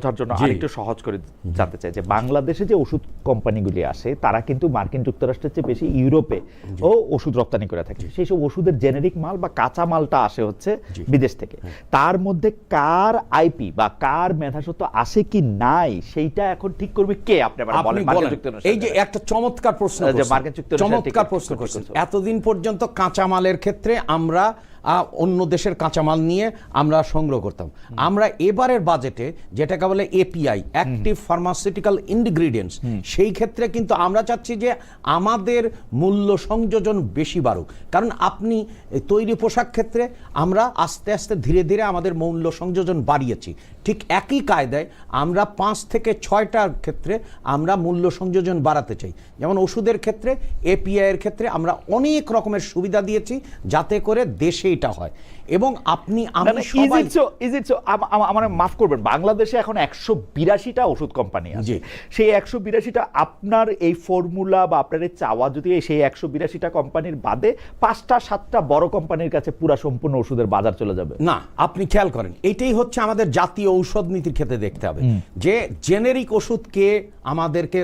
তার জন্য আরেকটু সহজ করে জানতে চাই যে বাংলাদেশে যে ওষুধ কোম্পানিগুলি আসে তারা কিন্তু মার্কিন যুক্তরাষ্ট্রের চেয়ে বেশি ইউরোপে ও ওষুধ রপ্তানি করে থাকে। সেই সব ওষুধের জেনেরিক মাল বা কাঁচা মালটা আসে হচ্ছে বিদেশ থেকে। তার মধ্যে কার আইপি বা কার মেধাস্বত্ব আসে কি নাই সেইটা এখন ঠিক করবে কে? আপনি বলেন। এই যে একটা চমৎকার প্রশ্ন, চমৎকার প্রশ্ন করছেন। এতদিন পর্যন্ত কাঁচামালের ক্ষেত্রে আমরা অন্য দেশের কাঁচামাল নিয়ে আমরা সংগ্রহ করতাম। আমরা এবারের বাজেটে যেটাকে বলে এপিআই, অ্যাক্টিভ ফার্মাসিউটিক্যাল ইনগ্রিডিয়েন্টস, সেই ক্ষেত্রে কিন্তু আমরা চাচ্ছি যে আমাদের মূল্য সংযোজন বেশি বাড়ুক। কারণ আপনি তৈরি পোশাক ক্ষেত্রে আমরা আস্তে আস্তে ধীরে ধীরে আমাদের মূল্য সংযোজন বাড়িয়েছি। ঠিক একই কায়দায় আমরা 5 থেকে 6টার ক্ষেত্রে আমরা মূল্য সংযোজন বাড়াতে চাই। যেমন ওষুধের ক্ষেত্রে এপিআই এর ক্ষেত্রে আমরা অনেক রকমের সুবিধা দিয়েছি যাতে করে দেশে এটা হয়। এবং আপনি আমার মাফ করবেন, বাংলাদেশে এখন 182টা ওষুধ কোম্পানি আছে। সেই 182টা আপনার এই ফর্মুলা বা আপনার এই চাওয়া যদি সেই 182টা কোম্পানির বাদে 5টা 7টা বড় কোম্পানির কাছে পুরো সম্পূর্ণ ওষুধের বাজার চলে যাবে না। আপনি খেয়াল করেন, এটাই হচ্ছে আমাদের জাতীয় ঔষধ নীতির ক্ষেত্রে দেখতে হবে যে জেনেরিক ওষুধকে আমাদেরকে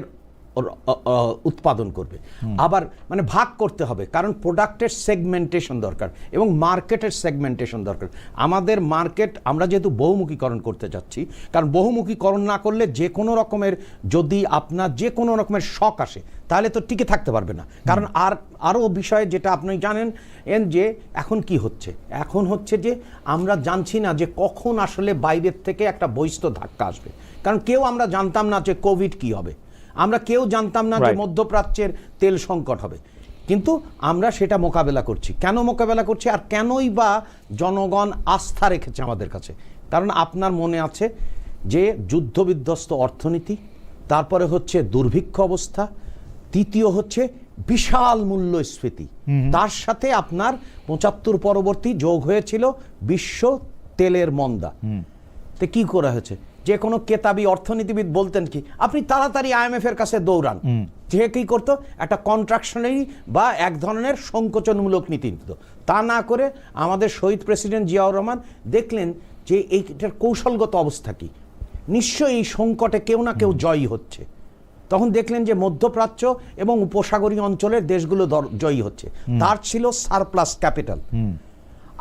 উৎপাদন করবে, আবার মানে ভাগ করতে হবে। কারণ প্রোডাক্টের সেগমেন্টেশন দরকার এবং মার্কেটের সেগমেন্টেশন দরকার। আমাদের মার্কেট আমরা যেহেতু বহুমুখীকরণ করতে যাচ্ছি, কারণ বহুমুখীকরণ না করলে যে কোনো রকমের যদি আপনার যে কোনো রকমের শক আসে তাহলে তো টিকে থাকতে পারবে না। কারণ আরও বিষয়ে যেটা আপনি জানেন যে এখন কি হচ্ছে, এখন হচ্ছে যে আমরা জানছি না যে কখন আসলে বাইরের থেকে একটা বহিস্থ ধাক্কা আসবে। কারণ কেউ আমরা জানতাম না যে কোভিড কি হবে, আমরা কেউ জানতাম না যে মধ্যপ্রাচ্যের তেল সংকট হবে, কিন্তু আমরা সেটা মোকাবেলা করছি। কেন মোকাবেলা করছি আর কেনই বা জনগণ আস্থা রেখেছে আমাদের কাছে? কারণ আপনার মনে আছে যে যুদ্ধবিধ্বস্ত অর্থনীতি, তারপরে হচ্ছে দুর্ভিক্ষ অবস্থা, তৃতীয় হচ্ছে বিশাল মূল্যস্ফীতি, তার সাথে আপনার 75 পরবর্তী যোগ হয়েছিল বিশ্ব তেলের মন্দা। তো কি করা হয়েছে? যে কোনো কেতাবি অর্থনীতিবিদ বলতেন কি, আপনি তাড়াতাড়ি আইএমএফ এর কাছে দৌড়ান। যে কি করতো, একটা কন্ট্রাকশনারি বা এক ধরনের সংকোচনমূলক নীতি নিত। তা না করে আমাদের শহীদ প্রেসিডেন্ট জিয়াউর রহমান দেখলেন যে এইটার কৌশলগত অবস্থা কি, নিশ্চয়ই এই সংকটে কেউ না কেউ জয়ী হচ্ছে। তখন দেখলেন যে মধ্যপ্রাচ্য এবং উপসাগরীয় অঞ্চলের দেশগুলো জয়ী হচ্ছে। তার ছিল সারপ্লাস ক্যাপিটাল,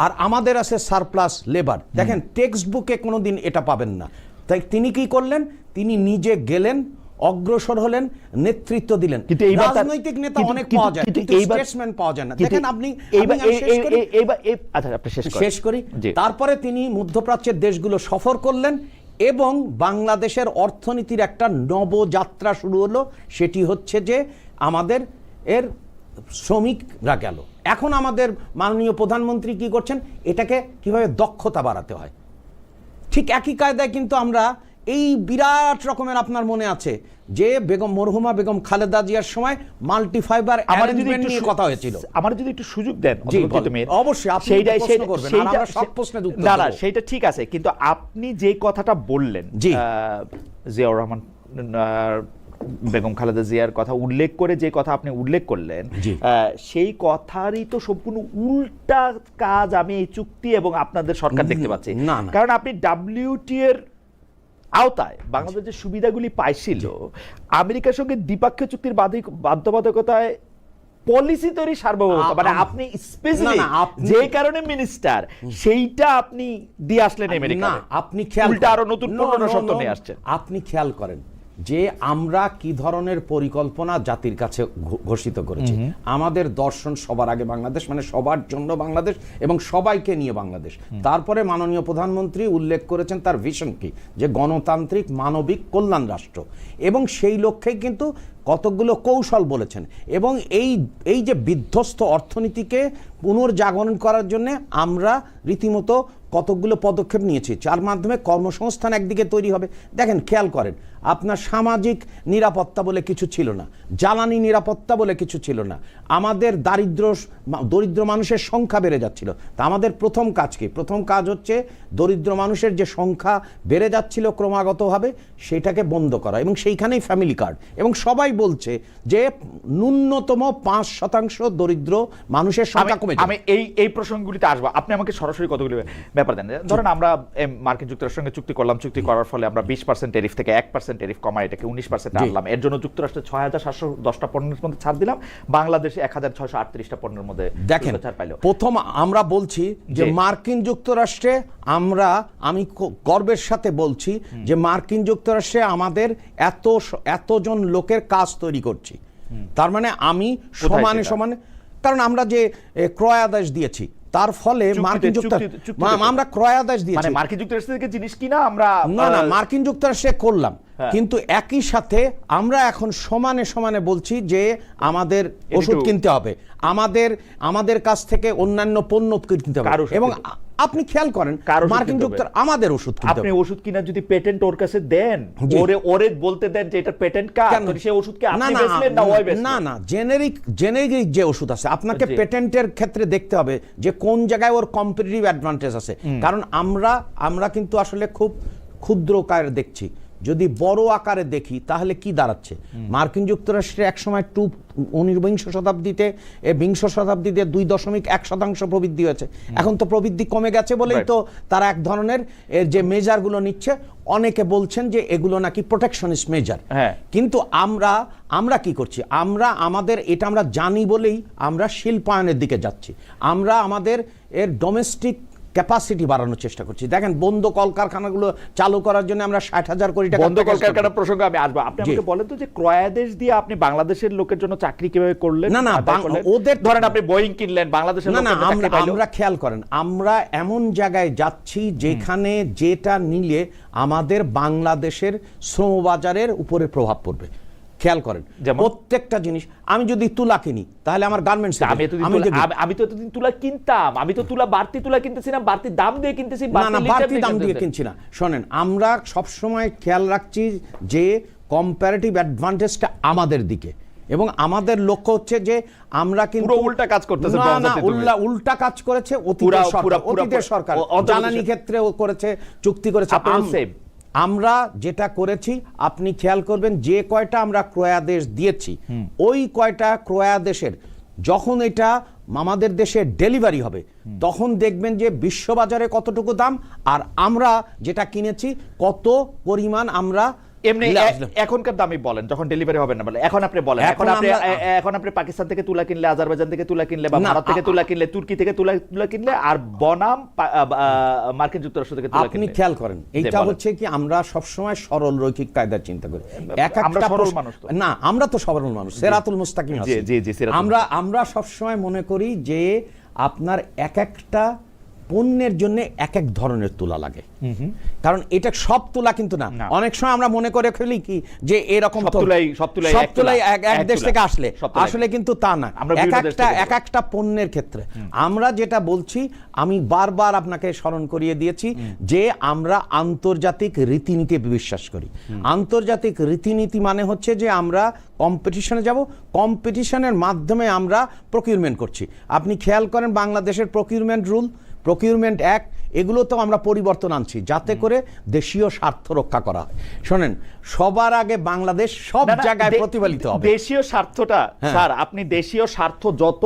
আর আমাদের আছে সারপ্লাস লেবার। দেখেন টেক্সট বুকে কোনোদিন এটা পাবেন না। তাই তিনি কি করলেন, তিনি নিজে গেলেন, অগ্রসর হলেন, নেতৃত্ব দিলেন। কিন্তু রাজনৈতিক নেতা অনেক পাওয়া যায়, কিন্তু স্টেটসম্যান পাওয়া যায় না। দেখেন আপনি শেষ করি। তারপরে তিনি মধ্যপ্রাচ্যের দেশগুলো সফর করলেন এবং বাংলাদেশের অর্থনীতির একটা নবযাত্রা শুরু হলো। সেটি হচ্ছে যে আমাদের শ্রমিকরা গেল। এখন আমাদের মাননীয় প্রধানমন্ত্রী কি করছেন, এটাকে কিভাবে দক্ষতা বাড়াতে হয়। ঠিক একই কায়দায় কিন্তু আমরা এই বিরাট রকমের, আপনার মনে আছে যে মরহুমা বেগম খালেদা জিয়ার সময় মাল্টিফাইবার অ্যারেঞ্জমেন্ট নিয়ে কথা হয়েছিল। আমার যদি একটু সুযোগ দেন, অবশ্যই আপনি প্রশ্ন করবেন, আমরা সব প্রশ্নের উত্তর দেব। না, সেটা ঠিক আছে, কিন্তু আপনি যে কথাটা বললেন জিয়াউর রহমান বেগম খালেদা জিয়ার কথা উল্লেখ করে, যে কথা আপনি উল্লেখ করলেন, সেই কথারই তো সম্পূর্ণ উল্টা কাজ আমি এই চুক্তি এবং আপনাদের সরকার দেখতে পাচ্ছি। কারণ আপনি WTO এর আওতায় বাংলাদেশ যে সুবিধাগুলি পাইছিল, আমেরিকার সঙ্গে দ্বিপাক্ষিক চুক্তির বাধ্যবাধকতায় পলিসি তৈরি সার্বভৌমত্ব, মানে আপনি স্পেসিফিক যে কারণে মিনিস্টার সেইটা আপনি দিয়ে আসলেন আমেরিকা। আপনি খেয়াল উল্টা আরো নতুন 15 শর্ত নিয়ে আসছেন। আপনি খেয়াল করেন যে আমরা কি ধরনের পরিকল্পনা জাতির কাছে ঘোষিত করেছি। আমাদের দর্শন সবার আগে বাংলাদেশ, মানে সবার জন্য বাংলাদেশ এবং সবাইকে নিয়ে বাংলাদেশ। তারপরে মাননীয় প্রধানমন্ত্রী উল্লেখ করেছেন তার ভিশন কি, যে গণতান্ত্রিক মানবিক কল্যাণ রাষ্ট্র, এবং সেই লক্ষ্যে কিন্তু কতগুলো কৌশল বলেছেন। এবং এই যে বিধ্বস্ত অর্থনীতিকে পুনর্জাগরণ করার জন্য আমরা রীতিমতো কতগুলো পদক্ষেপ নিয়েছি, যার মাধ্যমে কর্মসংস্থান একদিকে তৈরি হবে। দেখেন খেয়াল করেন, আপনার সামাজিক নিরাপত্তা বলে কিছু ছিল না, জ্বালানি নিরাপত্তা বলে কিছু ছিল না, আমাদের দরিদ্র মানুষের সংখ্যা বেড়ে যাচ্ছিল। তা আমাদের প্রথম কাজ কি? প্রথম কাজ হচ্ছে দরিদ্র মানুষের যে সংখ্যা বেড়ে যাচ্ছিল ক্রমাগতভাবে, সেটাকে বন্ধ করা, এবং সেইখানেই ফ্যামিলি কার্ড, এবং সবাই বলছে যে ন্যূনতম 5% দরিদ্র মানুষের সংখ্যা কমে যাবে। আমি এই প্রসঙ্গগুলিতে আসবো, আপনি আমাকে সরাসরি কতগুলি ব্যাপার দেন। ধরেন আমরা মার্কিন যুক্তরাষ্ট্রের সঙ্গে চুক্তি করলাম, চুক্তি করার ফলে আমরা 20% ট্যারিফ থেকে 1% ট্যারিফ কমায় এটাকে 19% আনলাম। এর জন্য যুক্তরাষ্ট্রে 6,710টা পণ্যের মধ্যে ছাড় দিলাম, বাংলাদেশে 1,638টা পণ্যের মধ্যে দেখেন ছাড় পাইলো। প্রথম আমরা বলছি যে মার্কিন যুক্তরাষ্ট্রে আমি গর্বের সাথে বলছি যে মার্কিন যুক্তরাষ্ট্রে আমাদের এতজন লোকের কাজ তৈরি করছি। তার মানে আমি সমানে সমানে, কারণ আমরা যে ক্রয় আদেশ দিয়েছি তার ফলে মার্কিন যুক্তরাষ্ট্র আমরা ক্রয় আদেশ দিয়েছি, মানে মার্কিন যুক্তরাষ্ট্র থেকে জিনিস কিনা আমরা না মার্কিন যুক্তরাষ্ট্রে করলাম, কিন্তু একই সাথে আমরা এখন সমানে সমানে বলছি যে আমাদের ওষুধ কিনতে হবে, আমাদের কাছ থেকে অন্যান্য পণ্য কিনতে হবে। এবং আপনি খেয়াল করেন মার্কিন যুক্তরাষ্ট্র আমাদের ওষুধ কিনতে হবে। আপনি ওষুধ কিনা যদি পেটেন্ট ওর কাছে দেন, ওরে বলতে দেন যে এটা পেটেন্ট কার, তো সেই ওষুধকে আপনি বেচলেন না ওই বেচলেন। না জেনেরিক যে ওষুধ আছে আপনাকে পেটেন্টের ক্ষেত্রে দেখতে হবে যে কোন জায়গায় ওর কম্পিটিটিভ অ্যাডভান্টেজ আছে। কারণ আমরা কিন্তু আসলে খুব ক্ষুদ্র আকারে দেখছি, যদি বড় আকারে দেখি তাহলে কি দাঁড়াচ্ছে। মার্কিন যুক্তরাষ্ট্রে একসময় 20 শতাব্দীতে 2.1% প্রবৃদ্ধি হয়েছে, এখন তো প্রবৃদ্ধি কমে গেছে বলেই তো তারা এক ধরনের যে মেজারগুলো নিচ্ছে, অনেকে বলছেন যে এগুলো নাকি প্রোটেকশনিস্ট মেজার। কিন্তু আমরা কি করছি, এটা আমরা জানি বলেই আমরা শিল্পায়নের দিকে যাচ্ছি, আমরা আমাদের ডোমেস্টিক ক্যাপাসিটি বাড়ানোর চেষ্টা করছি। দেখেন বন্ধ কলকারখানাগুলো চালু করার জন্য আমরা 60,000 কোটি টাকা, বন্ধ কলকারখানা প্রসঙ্গে আমি আসবো। আপনি আমাকে বলেন তো যে ক্রয়াদেশ দিয়ে আপনি বাংলাদেশের লোকের জন্য চাকরি কিভাবে করলেন? না ওদের ধরেন আপনি বোয়িং কিনলেন, বাংলাদেশের আমরা খেয়াল করেন আমরা এমন জায়গায় যাচ্ছি যেখানে যেটা নিলে আমাদের বাংলাদেশের শ্রমবাজারের উপরে প্রভাব পড়বে। খেয়াল করেন প্রত্যেকটা জিনিস, আমি যদি তুলা কিনি তাহলে আমার গার্মেন্টস, আমি তো এতদিন তুলা কিনতাম, আমি তো তুলা বাড়তি তুলা কিনতেছি না, বাড়তি দাম দিয়ে কিনতেছি। না বাড়তি দাম দিয়ে কিনছি না। শোনেন আমরা সবসময় খেয়াল রাখছি যে কম্পারেটিভ অ্যাডভান্টেজটা আমাদের দিকে, এবং আমাদের লক্ষ্য হচ্ছে যে আমরা কিন্তু উল্টা কাজ করতেছে। উল্টা কাজ করেছে অতীতের সরকার, জ্বালানি ক্ষেত্রে করেছে, চুক্তি করেছে। আমরা যেটা করেছি আপনি খেয়াল করবেন যে কয়টা আমরা ক্রয়াদেশ দিয়েছি, ওই কয়টা ক্রয়াদেশের যখন এটা আমাদের দেশে ডেলিভারি হবে তখন দেখবেন যে বিশ্ববাজারে কতটুকু দাম আর আমরা যেটা কিনেছি কত পরিমাণ আমরা এমনি এখনকার দামই বলেন, যখন ডেলিভারি হবে না বলে এখন আপনি বলেন। এখন আপনি পাকিস্তান থেকে তুলা কিনলে, আজারবাইজান থেকে তুলা কিনলে, বা ভারত থেকে তুলা কিনলে, তুর্কি থেকে তুলা কিনলে, আর বনাম মার্কিন যুক্তরাষ্ট্র থেকে তুলা কিনলে, আপনি খেয়াল করেন এইটা হচ্ছে কি আমরা সবসময় সরল রৈখিক কায়দার চিন্তা করি। আমরা তো সরল মানুষ, সিরাতুল মুস্তাকিম আছে। আমরা সবসময় মনে করি যে আপনার একটা পণ্যের জন্য এক ধরনের তুলা লাগে, কারণ এটা সব তুলা কিন্তু না। অনেক সময় আমরা মনে করে ফেলি কি যে এরকম সব তুলাই এক দেশ থেকে আসলে কিন্তু তা না। এক একটা পণ্যের ক্ষেত্রে আমরা যেটা বলছি, আমি বারবার আপনাকে স্মরণ করিয়ে দিয়েছি যে আমরা আন্তর্জাতিক রীতিনীতি বিশ্বাস করি। আন্তর্জাতিক রীতিনীতি মানে হচ্ছে যে আমরা কম্পিটিশনে যাব, কম্পিটিশনের মাধ্যমে আমরা প্রকিউরমেন্ট করছি। আপনি খেয়াল করেন বাংলাদেশের প্রকিউরমেন্ট রুল, প্রকিউরমেন্ট অ্যাক্ট, এগুলো তো আমরা পরিবর্তন আনছি যাতে করে দেশীয় স্বার্থ রক্ষা করা হয়। শোনেন সবার আগে বাংলাদেশ সব জায়গায় প্রতিফলিত হবে। দেশীয় স্বার্থটা স্যার, আপনি দেশীয় স্বার্থ যত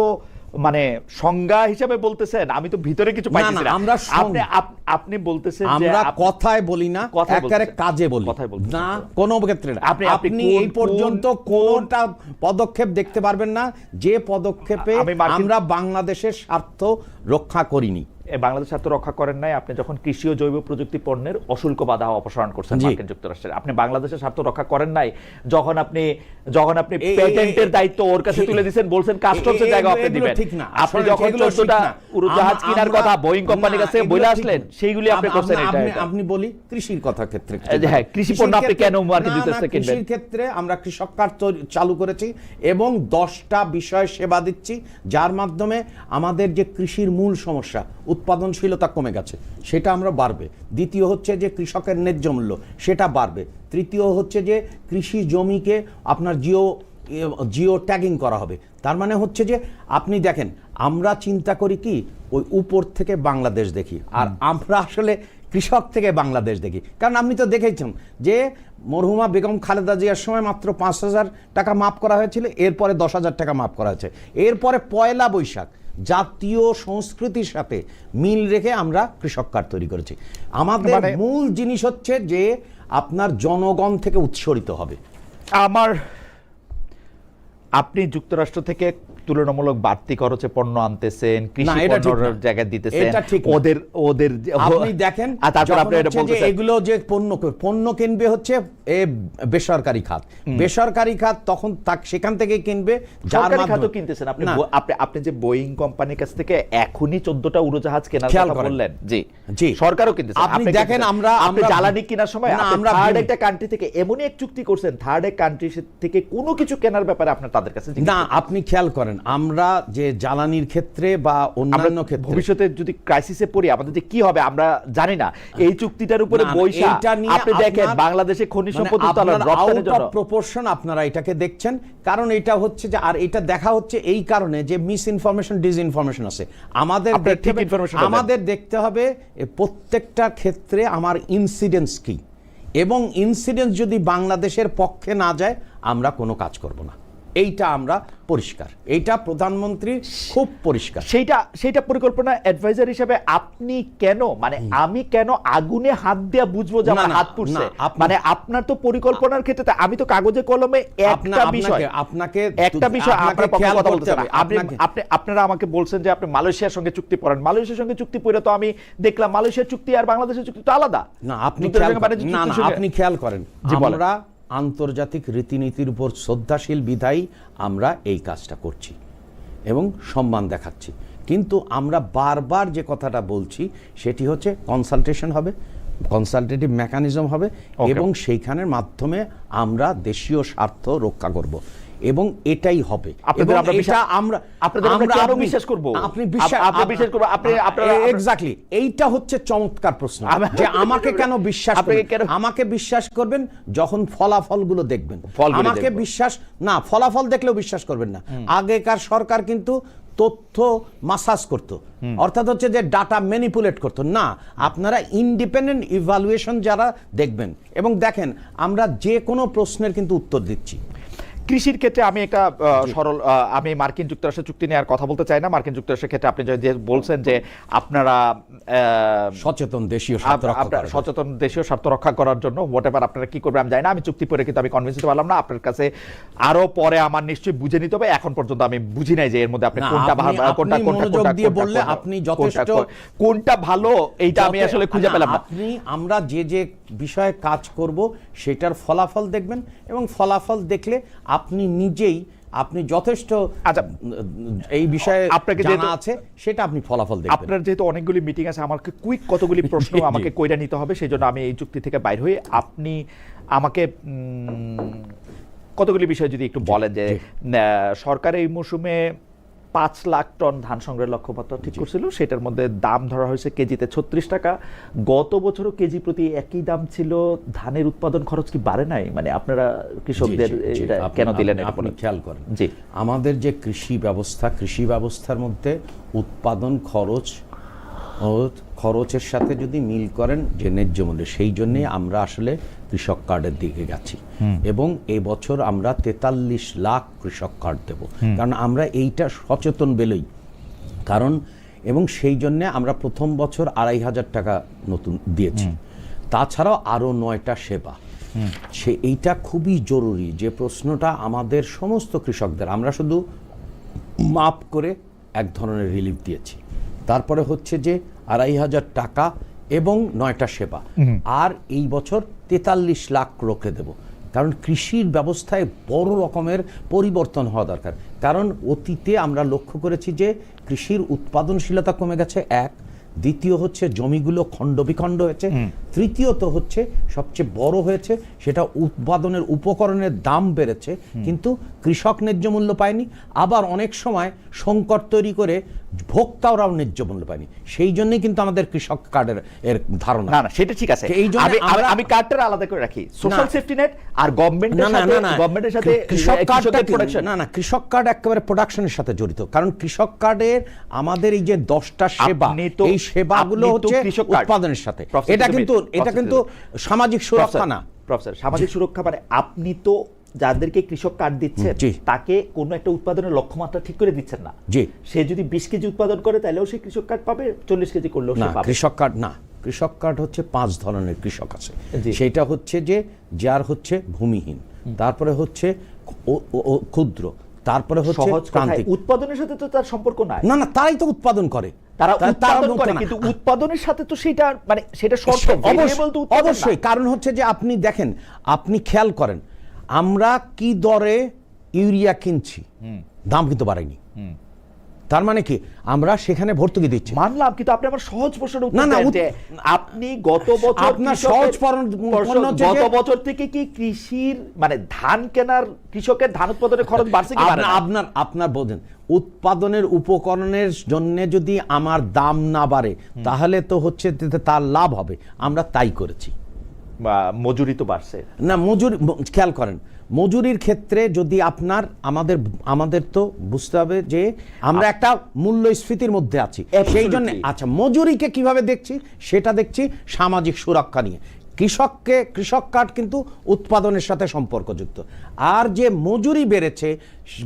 মানে সংজ্ঞা হিসেবে বলতেছেন, আমি তো ভিতরে কিছু পাইছি না। আপনি বলতেছেন যে আমরা কথায় বলি না, একেবারে কাজে বলি না, কোনো ক্ষেত্রে না। আপনি এই পর্যন্ত কোনটা পদক্ষেপ দেখতে পারবেন না যে পদক্ষেপে আমরা বাংলাদেশের স্বার্থ রক্ষা করিনি। বাংলাদেশ স্বার্থ রক্ষা করেন নাই আপনি যখন কৃষি ও জৈব প্রযুক্তি পণ্যের অশুল্ক বাধা অপসারণ করছেন মার্কিন যুক্তরাষ্ট্রের। আপনি বাংলাদেশের স্বার্থ রক্ষা করেন নাই যখন আপনি পেটেন্টের দায়িত্ব ওর কাছে তুলে দিয়েছেন, বলছেন কাস্টমসের জায়গা আপনি দিবেন। আপনি যখন 14টা উড়োজাহাজ কেনার কথা বোয়িং কোম্পানির কাছে বলে আসলেন, সেইগুলি আপনি করছেন। আপনি বলি কৃষির কথা ক্ষেত্রে, হ্যাঁ কৃষি পণ্য আপনি কেন মার্কিন যুক্তরাষ্ট্রে কিনবেন? কৃষির ক্ষেত্রে আমরা কৃষক কার্ড চালু করেছি এবং 10টা বিষয় সেবা দিচ্ছি, যার মাধ্যমে আমাদের যে কৃষির মূল সমস্যা উৎপাদনশীলতা কমে গেছে সেটা আমরা বাড়বে। দ্বিতীয় হচ্ছে যে কৃষকের ন্যায্য মূল্য সেটা বাড়বে। তৃতীয় হচ্ছে যে কৃষি জমিকে আপনার জিও ট্যাগিং করা হবে। তার মানে হচ্ছে যে আপনি দেখেন আমরা চিন্তা করি কি ওই উপর থেকে বাংলাদেশ দেখি, আর আমরা আসলে কৃষক থেকে বাংলাদেশ দেখি। কারণ আপনি তো দেখেছেন যে মরহুমা বেগম খালেদা জিয়ার সময় মাত্র 5,000 টাকা মাফ করা হয়েছিল, এরপরে 10,000 টাকা মাফ করা হয়েছে। এরপরে পয়লা বৈশাখ জাতীয় সংস্কৃতির সাথে মিল রেখে আমরা কৃষক কার্ড তৈরি করেছি। আমাদের মূল জিনিস হচ্ছে যে আপনার জনগণ থেকে উৎসরিত হবে। আপনি যুক্তরাষ্ট্র থেকে তুলনামূলক বাড়তি খরচে পণ্য আনতেছেন, কৃষি পণ্যের জায়গায় দিতেছেন, ওদের আপনি দেখেন এগুলো যে পণ্য কিনবে হচ্ছে বেসরকারি খাত, বেসরকারি খাত তখন সেখান থেকে কিনবে, যার মাধ্যমে কিনতেছেন। আপনি যে বোয়িং কোম্পানির কাছ থেকে এখনই 14টা উড়োজাহাজ কেনার কথা বললেন, জি জি, সরকারও কিনতেছে। আপনি দেখেন আমরা জ্বালানি কেনার সময় আমরা থার্ড একটা কান্ট্রি থেকে এমনই এক চুক্তি করছেন, থার্ড এক কান্ট্রি থেকে কোনো কিছু কেনার ব্যাপারে আপনার তাদের কাছে না, আপনি খেয়াল করেন আমরা যে জ্বালানির ক্ষেত্রে বা অন্যান্য ক্ষেত্রে ভবিষ্যতে যদি ক্রাইসিসে পড়ি আমাদের যে কি হবে আমরা জানি না। এই চুক্তিটার উপরে বৈশা আপনি দেখেন বাংলাদেশে খনিজ সম্পদ উত্তোলন রপ্তানির জন্য প্রপোর্শন আপনারা এটাকে দেখছেন, কারণ এটা হচ্ছে যে, আর এটা দেখা হচ্ছে এই কারণে যে মিস ইনফরমেশন ডিসইনফরমেশন আছে। আমাদের দেখতে হবে প্রত্যেকটা ক্ষেত্রে আমার ইনসিডেন্স কি, এবং ইনসিডেন্স যদি বাংলাদেশের পক্ষে না যায় আমরা কোনো কাজ করব না। এইটা আমরা পরিষ্কার, এইটা প্রধানমন্ত্রী খুব পরিষ্কার। সেইটা পরিকল্পনা অ্যাডভাইজার হিসেবে আপনি কেন, মানে আমি কেন আগুনে হাত দিয়ে বুঝবো যে আমার হাত পুড়ছে? মানে আপনার তো পরিকল্পনার ক্ষেত্রে আমি তো কাগজে কলমে একটা বিষয় আপনারা আমাকে বলছেন যে আপনি মালয়েশিয়ার সঙ্গে চুক্তি পড়েন। মালয়েশিয়ার সঙ্গে চুক্তি পড়ে তো আমি দেখলাম মালয়েশিয়ার চুক্তি আর বাংলাদেশের চুক্তি তো আলাদা। না, আপনি খেয়াল করেন আমরা আন্তর্জাতিক রীতিনীতির উপর শ্রদ্ধাশীল বিধায়ী আমরা এই কাজটা করছি এবং সম্মান দেখাচ্ছি। কিন্তু আমরা বারবার যে কথাটা বলছি সেটি হচ্ছে কনসালটেশন হবে, কনসালটেটিভ মেকানিজম হবে, এবং সেইখানের মাধ্যমে আমরা দেশীয় স্বার্থ রক্ষা করব এবং এটাই হবে। এক্স্যাক্টলি এইটা হচ্ছে চমৎকার প্রশ্ন যে আমাকে কেন বিশ্বাস করবেন? আমাকে বিশ্বাস করবেন যখন ফলাফলগুলো দেখবেন। আমাকে বিশ্বাস না, ফলাফল দেখলেও বিশ্বাস করবেন না। আগেকার সরকার কিন্তু তথ্য মাসাজ করতো, অর্থাৎ হচ্ছে যে ডাটা ম্যানিপুলেট করতো না। আপনারা ইন্ডিপেন্ডেন্ট ইভালুয়েশন যারা দেখবেন এবং দেখেন আমরা যে কোনো প্রশ্নের কিন্তু উত্তর দিচ্ছি। কৃষির ক্ষেত্রে আমি একটা আমি মার্কিন যুক্তরাষ্ট্রের চুক্তি নিয়ে আর কথা বলতে চাই না। মার্কিন যুক্তরাষ্ট্রের ক্ষেত্রে আপনি যে বলছেন যে আপনারা সচেতন দেশীয় স্বার্থ রক্ষা করার জন্য হোয়াটএভার আপনারা কি করবেন আমি জানি না। আমি চুক্তি পড়ে কিন্তু আমি কনভিন্স হতে পারলাম না। আপনার কাছে আরো পরে আমার নিশ্চয়ই বুঝে নিতে হবে। এখন পর্যন্ত আমি বুঝি নাই যে এর মধ্যে আপনি কোনটা ভালো এইটা আমি আসলে খুঁজে পেলাম না। আমরা যে বিষয়ে কাজ করব সেটার ফলাফল দেখবেন এবং ফলাফল দেখলে আপনি নিজেই যথেষ্ট এই বিষয়ে আপনাকে জানা আছে সেটা আপনি ফলাফল দেখবেন। আপনার যেহেতু অনেকগুলি মিটিং আছে আমাকে কুইক কতগুলি প্রশ্ন আমাকে কইরা নিতে হবে, সেজন্য আমি এই চুক্তি থেকে বাইরে হয়ে আপনি আমাকে কতগুলি বিষয় যদি একটু বলেন যে সরকার এই মৌসুমে 5 লাখ টন ধান সংগ্রহের লক্ষ্যমাত্রা ঠিক করছিল, সেটার মধ্যে দাম ধরা হয়েছে কেজিতে 36 টাকা। গত বছরও কেজি প্রতি একই দাম ছিল। ধানের উৎপাদন খরচ কি বাড়ে নাই? মানে আপনারা কৃষকদের এটা কেন দিলেন? আপনি খেয়াল করেন জি, আমাদের যে কৃষি ব্যবস্থার মধ্যে উৎপাদন খরচের সাথে যদি মিল করেন যে ন্যায্য মূল্য, সেই জন্যে আমরা আসলে কৃষক কার্ডের দিকে গেছি এবং এই বছর আমরা 43 লাখ কৃষক কার্ড দেব। কারণ আমরা এইটা সচেতন বেলই কারণ, এবং সেই জন্যে আমরা প্রথম বছর 2,500 টাকা নতুন দিয়েছি। তাছাড়াও আরো 9টা সেবা। এইটা খুবই জরুরি যে প্রশ্নটা আমাদের সমস্ত কৃষকদের, আমরা শুধু মাপ করে এক ধরনের রিলিফ দিয়েছি। তারপরে হচ্ছে যে 2,500 টাকা এবং 9টা সেবা, আর এই বছর 43 লাখ রোকে দেব। কারণ কৃষির ব্যবস্থায় বড় রকমের পরিবর্তন হওয়া দরকার। কারণ অতীতে আমরা লক্ষ্য করেছি যে কৃষির উৎপাদনশীলতা কমে গেছে, এক। দ্বিতীয় হচ্ছে জমিগুলো খণ্ড বিখণ্ড হয়েছে। তৃতীয়ত হচ্ছে সবচেয়ে বড় হয়েছে সেটা উৎপাদনের উপকরণের দাম বেড়েছে, কিন্তু কৃষক ন্যায্য মূল্য পায়নি। আবার অনেক সময় সংকট তৈরি করে ভোক্তারাও ন্যায্য মূল্য পায়নি। সেই জন্যই কিন্তু আমাদের কৃষক কার্ডের এর ধারণা না সেটা ঠিক আছে। আমি কার্ডটা আলাদা করে রাখি, সোশ্যাল সেফটি নেট আর গভর্নমেন্টের সাথে কৃষক কার্ড না, কৃষক কার্ড একেবারে প্রোডাকশনের সাথে জড়িত। কারণ কৃষক কার্ডের আমাদের এই যে 10টা সেবা, এই সেবাগুলো হচ্ছে উৎপাদনের সাথে। এটা কিন্তু সামাজিক সুরক্ষা না প্রফেসর। সামাজিক সুরক্ষা মানে আপনি তো যাদেরকে কৃষক কার্ড দিচ্ছেন তাকে কোনো একটা উৎপাদনের লক্ষ্যমাত্রা ঠিক করে দিচ্ছেন না। সে যদি 20 কেজি উৎপাদন করে তাহলেও সে কৃষক কার্ড পাবে, 40 কেজি করলেও সে পাবে। কৃষক কার্ড না, কৃষক কার্ড হচ্ছে 5 ধরনের কৃষক আছে। সেটা হচ্ছে যে যার হচ্ছে ভূমিহীন, তারপরে হচ্ছে ক্ষুদ্র, তারপরে হচ্ছে প্রান্তিক। উৎপাদনের সাথে তো তার সম্পর্ক নাই। না, তারাই তো উৎপাদন করে, তারা উৎপাদন করে, কিন্তু উৎপাদনের সাথে তো সেটা মানে সেটা শর্ত। অবশ্যই, কারণ হচ্ছে যে আপনি দেখেন, আপনি খেয়াল করেন আমরা কি দরে ইউরিয়া কিনছি, দাম কিন্তু বাড়ায়নি। তার মানে কি আমরা সেখানে ভর্তুকি দিচ্ছি, মানলাম, কিন্তু আপনি আমার সহজ প্রশ্নের উত্তর দেন যে আপনি গত বছর আপনার সহজ গত বছর থেকে কি কৃষির মানে ধান কেনার কৃষকের ধান উৎপাদনের খরচ বাড়ছে কি বাড়ে? আপনার বলেন উৎপাদনের উপকরণের জন্য যদি আমার দাম না বাড়ে তাহলে তো হচ্ছে তার লাভ হবে, আমরা তাই করেছি। বা মজুরি তো বাড়ছে না, মজুরি খেয়াল করেন, মজুরির ক্ষেত্রে যদি আমাদের তো বুঝতে হবে যে আমরা একটা মূল্যস্ফীতির মধ্যে আছি, সেই জন্য আচ্ছা মজুরিকে কিভাবে দেখছি সেটা দেখছি সামাজিক সুরক্ষা নিয়ে। কৃষক কার্ড কিন্তু উৎপাদনের সাথে সম্পর্কযুক্ত, আর যে মজুরি বেড়েছে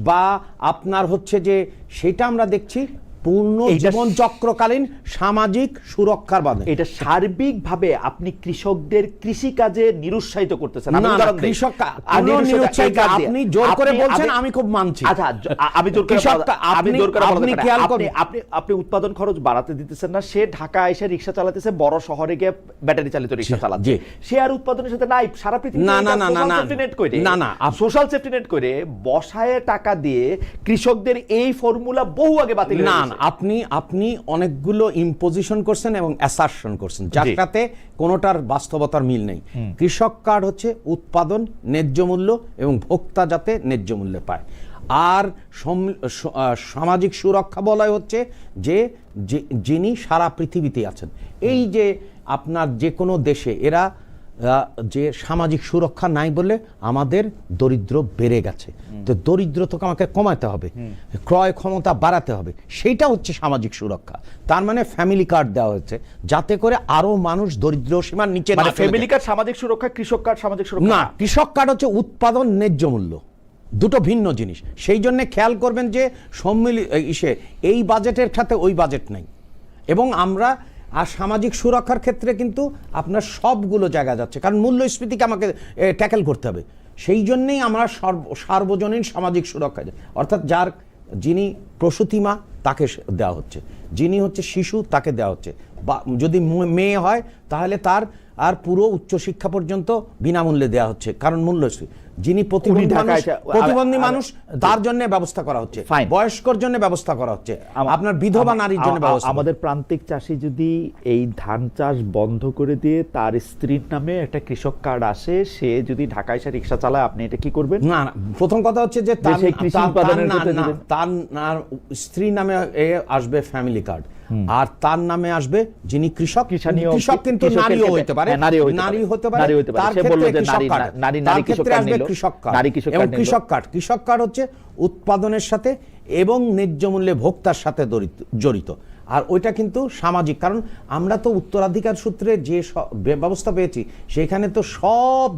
বা আপনার হচ্ছে যে সেটা আমরা দেখছি পূর্ণ জীবন চক্রকালীন সামাজিক সুরক্ষার বাদে। এটা সার্বিকভাবে আপনি কৃষকদের কৃষি কাজে নিরুৎসাহিত করতেছেন। আপনি জোর করে বলছেন, আমি খুব মানছি। আচ্ছা, আমি জোর করে আপনি উৎপাদন খরচ বাড়াতে দিতেছেন না। সে ঢাকা এসে রিক্সা চালাতেছে, বড় শহরে গিয়ে ব্যাটারি চালিত রিক্সা চালাচ্ছে, সে আর উৎপাদনের সাথে নাই। সারা পৃথিবী সোশ্যাল সেফটি নেট করে বসায় টাকা দিয়ে কৃষকদের এই ফর্মুলা বহু আগে বাতিল হয়ে গেছে। আপনি অনেকগুলো ইম্পোজিশন করছেন এবং অ্যাসারশন করছেন, যার সাথে কোনোটার বাস্তবতার মিল নেই। কৃষক কার্ড হচ্ছে উৎপাদন, ন্যায্য মূল্য এবং ভোক্তা যাতে ন্যায্য মূল্যে পায়। আর সামাজিক সুরক্ষা বলা হচ্ছে যে যিনি সারা পৃথিবীতে আছেন। এই যে আপনার যে কোনো দেশে এরা যে সামাজিক সুরক্ষা নাই বলে আমাদের দরিদ্র বেড়ে গেছে, তো দরিদ্রতাকে আমাকে কমাতে হবে, ক্রয় ক্ষমতা বাড়াতে হবে, সেইটা হচ্ছে সামাজিক সুরক্ষা। তার মানে ফ্যামিলি কার্ড দেওয়া হচ্ছে যাতে করে আরো মানুষ দরিদ্র সীমার নিচে না। ফ্যামিলি কার্ড সামাজিক সুরক্ষা, কৃষক কার্ড সামাজিক সুরক্ষা না। কৃষক কার্ড হচ্ছে উৎপাদন, ন্যায্য মূল্য, দুটো ভিন্ন জিনিস। সেই জন্য খেয়াল করবেন যে এই বাজেটের সাথে ওই বাজেট নাই, এবং আমরা আর সামাজিক সুরক্ষার ক্ষেত্রে কিন্তু আপনার সবগুলো জায়গা যাচ্ছে, কারণ মূল্যস্ফীতিকে আমাকে ট্যাকেল করতে হবে। সেই জন্যেই আমরা সার্বজনীন সামাজিক সুরক্ষা, অর্থাৎ যিনি প্রসূতি মা তাকে দেওয়া হচ্ছে, যিনি হচ্ছে শিশু তাকে দেওয়া হচ্ছে, বা যদি মেয়ে হয় তাহলে তার আর পুরো উচ্চশিক্ষা পর্যন্ত বিনামূল্যে দেওয়া হচ্ছে, কারণ মূল্যস্ফীতি। যিনি প্রতিবন্ধী মানুষ তার জন্য ব্যবস্থা করা হচ্ছে, বয়স্কর জন্য ব্যবস্থা করা হচ্ছে, আপনার বিধবা নারীর জন্য ব্যবস্থা। আমাদের প্রান্তিক চাষি যদি এই ধান চাষ বন্ধ করে দিয়ে তার স্ত্রীর নামে একটা কৃষক কার্ড আসে, সে যদি ঢাকায় এসে রিক্সা চালায়, আপনি এটা কি করবেন? না, প্রথম কথা হচ্ছে যে তার স্ত্রীর নামে আসবে ফ্যামিলি কার্ড, আর তার নামে আসবে যিনি কৃষক। কৃষক কিন্তু নারীও হতে পারে, নারী হতে পারে, তার ক্ষেত্রে কৃষক কার্ড। কৃষক কার্ড হচ্ছে উৎপাদনের সাথে এবং ন্যায্য মূল্যে ভোক্তার সাথে জড়িত, আর ওইটা কিন্তু সামাজিক। কারণ আমরা তো উত্তরাধিকার সূত্রে যে ব্যবস্থা পেয়েছি সেখানে তো সব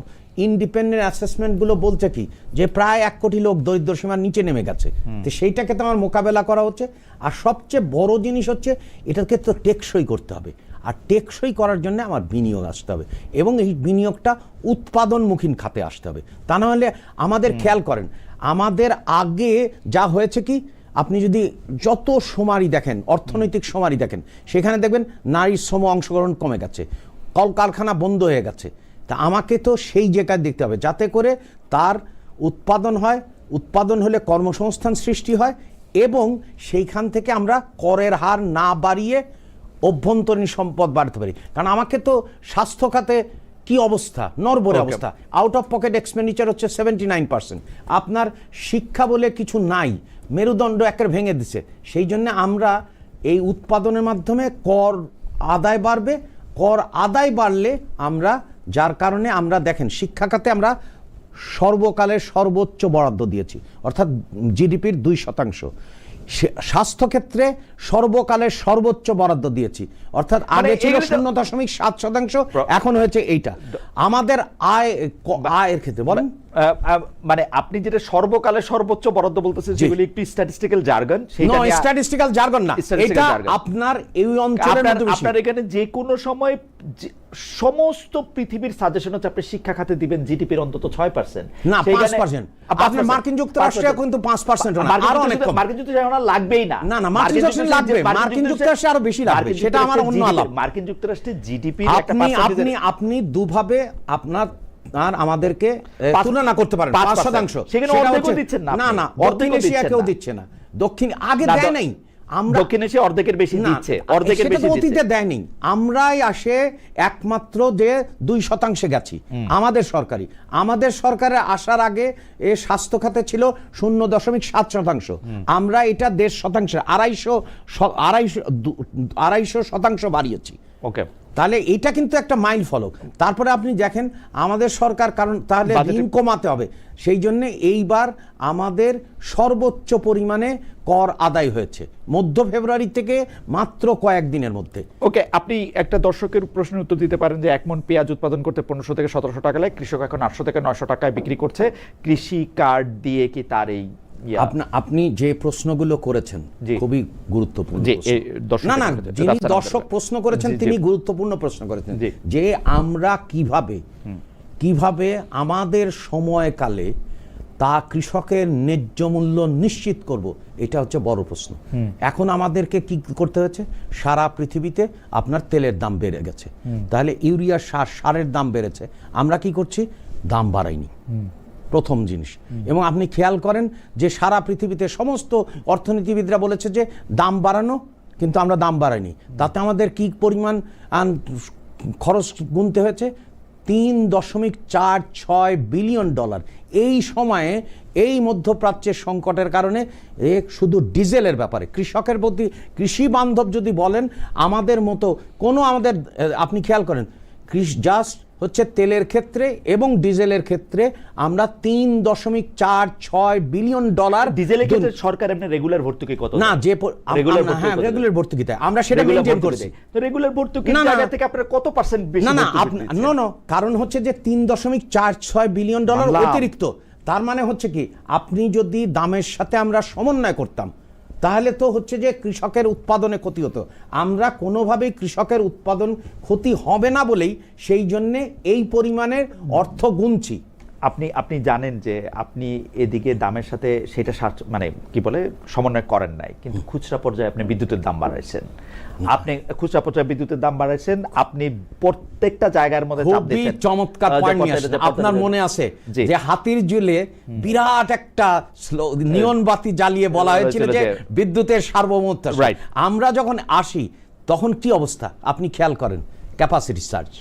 ইন্ডিপেন্ডেন্ট অ্যাসেসমেন্টগুলো বলছে কি যে প্রায় 1 কোটি লোক দরিদ্র সীমার নিচে নেমে গেছে। তো সেইটাকে তো আমার মোকাবেলা করা হচ্ছে। আর সবচেয়ে বড় জিনিস হচ্ছে এটাকে তো টেকসই করতে হবে, আর টেকসই করার জন্য আমার বিনিয়োগ আসতে হবে, এবং এই বিনিয়োগটা উৎপাদনমুখী খাতে আসতে হবে। তা না হলে আমাদের খেয়াল করেন, আমাদের আগে যা হয়েছে কি, আপনি যদি যত সুমারি দেখেন, অর্থনৈতিক সুমারি দেখেন, সেখানে দেখবেন নারীর শ্রম অংশগ্রহণ কমে গেছে, কলকারখানা বন্ধ হয়ে গেছে। তা আমাকে তো সেই জায়গায় দেখতে হবে যাতে করে তার উৎপাদন হয়, উৎপাদন হলে কর্মসংস্থান সৃষ্টি হয়, এবং সেইখান থেকে আমরা করের হার না বাড়িয়ে অভ্যন্তরীণ সম্পদ বাড়তে পারি। কারণ আমাকে তো স্বাস্থ্য খাতে কি অবস্থা, নড়বড়ে অবস্থা, আউট অফ পকেট এক্সপেন্ডিচার হচ্ছে 79%। আপনার শিক্ষা বলে কিছু নাই, মেরুদণ্ড একের ভেঙে দিছে। সেই জন্য আমরা এই উৎপাদনের মাধ্যমে কর আদায় বাড়বে, কর আদায় বাড়লে আমরা, যার কারণে আমরা দেখেন শিক্ষা খাতে আমরা সর্বকালের সর্বোচ্চ বরাদ্দ দিয়েছি, অর্থাৎ জিডিপির 2%। স্বাস্থ্য ক্ষেত্রে সর্বকালের সর্বোচ্চ বরাদ্দ দিয়েছি, অর্থাৎ আগে ছিল এইগুলো তো- 0.7%, এখন হয়েছে এইটা। আমাদের আয়ের ক্ষেত্রে বলেন, মানে আপনি যেটা সর্বকালের সর্বোচ্চ বরাদ্দ বলতেছেন যেগুলি একটু statistical jargon, no statistical jargon না, Statistical এটা jargon। আপনার এই অঞ্চলের মধ্যে বেশি। আপনার এখানে যে কোনো সময় সমস্ত পৃথিবীর সাজেশন হচ্ছে আপনি শিক্ষা খাতে দিবেন জিডিপির অন্তত 6%, না 5%। আপনি মার্কিন যুক্তরাষ্ট্রে কিন্তু 5% না, আরো অনেক কম। মার্কিন যুক্তরাষ্ট্রে লাগবেই না। না মার্কিন যুক্তরাষ্ট্রে লাগবে, মার্কিন যুক্তরাষ্ট্রে আরো বেশি লাগবে, সেটা আমার অন্য আলাপ। মার্কিন যুক্তরাষ্ট্রের জিডিপি আপনি দুভাবে আপনার আর আমাদেরকে তুলনা করতে পারেন। 5%, সেখানে অর্ধেকও দিচ্ছেন না। না না, দক্ষিণ এশিয়াকেও দিচ্ছে না, দক্ষিণ আগে দেয় নাই। আমরা দক্ষিণ এশিয়া অর্ধেকের বেশি দিচ্ছে, অর্ধেকের বেশি দিচ্ছে। অতীতে দেয়নি, আমরাই আসে একমাত্র যে 2% গেছি আমাদের সরকারি। আমাদের সরকারে আসার আগে এ স্বাস্থ্য খাতে ছিল 0.7%, আমরা এটা 1.5%, 250% বাড়িয়েছি। ওকে, তাহলে এটা কিন্তু একটা মাইল ফলক। তারপরে আপনি দেখেন আমাদের সরকার, কারণ তাহলে ঋণ কমাতে হবে, সেই জন্য এইবার আমাদের সর্বোচ্চ পরিমাণে কর আদায় হয়েছে মধ্য ফেব্রুয়ারি থেকে, মাত্র কয়েকদিনের মধ্যে। ওকে, আপনি একটা দর্শকের প্রশ্নের উত্তর দিতে পারেন যে 1 মণ পেঁয়াজ উৎপাদন করতে 1500 থেকে 1700 টাকা লাগে, কৃষক এখন 800 থেকে 900 টাকায় বিক্রি করছে, কৃষি কার্ড দিয়ে কি তার এই আপনি যে প্রশ্নগুলো করেছেন খুবই গুরুত্বপূর্ণ। না না, যিনি দর্শক প্রশ্ন করেছেন তিনি গুরুত্বপূর্ণ প্রশ্ন করেছেন, যে আমরা কিভাবে আমাদের সময়কালে তা কৃষকের ন্যায্য মূল্য নিশ্চিত করব, এটা হচ্ছে বড় প্রশ্ন। এখন আমাদেরকে কি করতে হয়েছে, সারা পৃথিবীতে আপনার তেলের দাম বেড়ে গেছে, তাহলে ইউরিয়া সারের দাম বেড়েছে, আমরা কি করছি, দাম বাড়াইনি, প্রথম জিনিস। এবং আপনি খেয়াল করেন যে সারা পৃথিবীতে সমস্ত অর্থনীতিবিদরা বলেছে যে দাম বাড়ানো, কিন্তু আমরা দাম বাড়াইনি। তাতে আমাদের কি পরিমাণ খরচ গুনতে হয়েছে, $3.46 বিলিয়ন। এই সময়ে এই মধ্যপ্রাচ্যের সংকটের কারণে শুধু ডিজেলের ব্যাপারে কৃষকের প্রতি, কৃষি বান্ধব যদি বলেন আমাদের মতো কোনো, আপনি খেয়াল করেন জাস্ট হচ্ছে তেলের ক্ষেত্রে এবং ডিজেলের ক্ষেত্রে আমরা $3.46 বিলিয়ন। ডিজেলের ক্ষেত্রে সরকার এমনি রেগুলার ভর্তুকি কত না, যে রেগুলার ভর্তুকি দেয়, আমরা সেটা মেইনটেইন করছি। তো রেগুলার ভর্তুকির জায়গা থেকে আপনারা কত পার্সেন্ট বেশি? না, কারণ হচ্ছে যে $3.46 বিলিয়ন অতিরিক্ত। তার মানে হচ্ছে কি, আপনি যদি দামের সাথে আমরা সমন্বয় করতাম তাহলে তো হচ্ছে যে কৃষকের উৎপাদনে ক্ষতি হতো। আমরা কোনোভাবেই কৃষকের উৎপাদন ক্ষতি হবে না বলেই সেই জন্যে এই পরিমাণের অর্থ গুনছি। আপনি জানেন যে আপনি এদিকে দামের সাথে সেটা মানে কি বলে সমন্বয় করেন নাই, কিন্তু খুচরা পর্যায়ে আপনি বিদ্যুতের দাম বাড়াইছেন, আপনি খুচরা পর্যায়ে বিদ্যুতের দাম বাড়াইছেন, আপনি প্রত্যেকটা জায়গার মধ্যে চাপ দিয়েছেন। খুবই চমৎকার পয়েন্ট নিয়ে আসেন। আপনার মনে আছে যে হাতির ঝুলে বিরাট একটা নিয়ন বাতি জ্বালিয়ে বলা হয়েছিল যে বিদ্যুতের সার্বভৌমত্ব। আমরা যখন আসি তখন কি অবস্থা আপনি খেয়াল করেন, ক্যাপাসিটি চার্জ,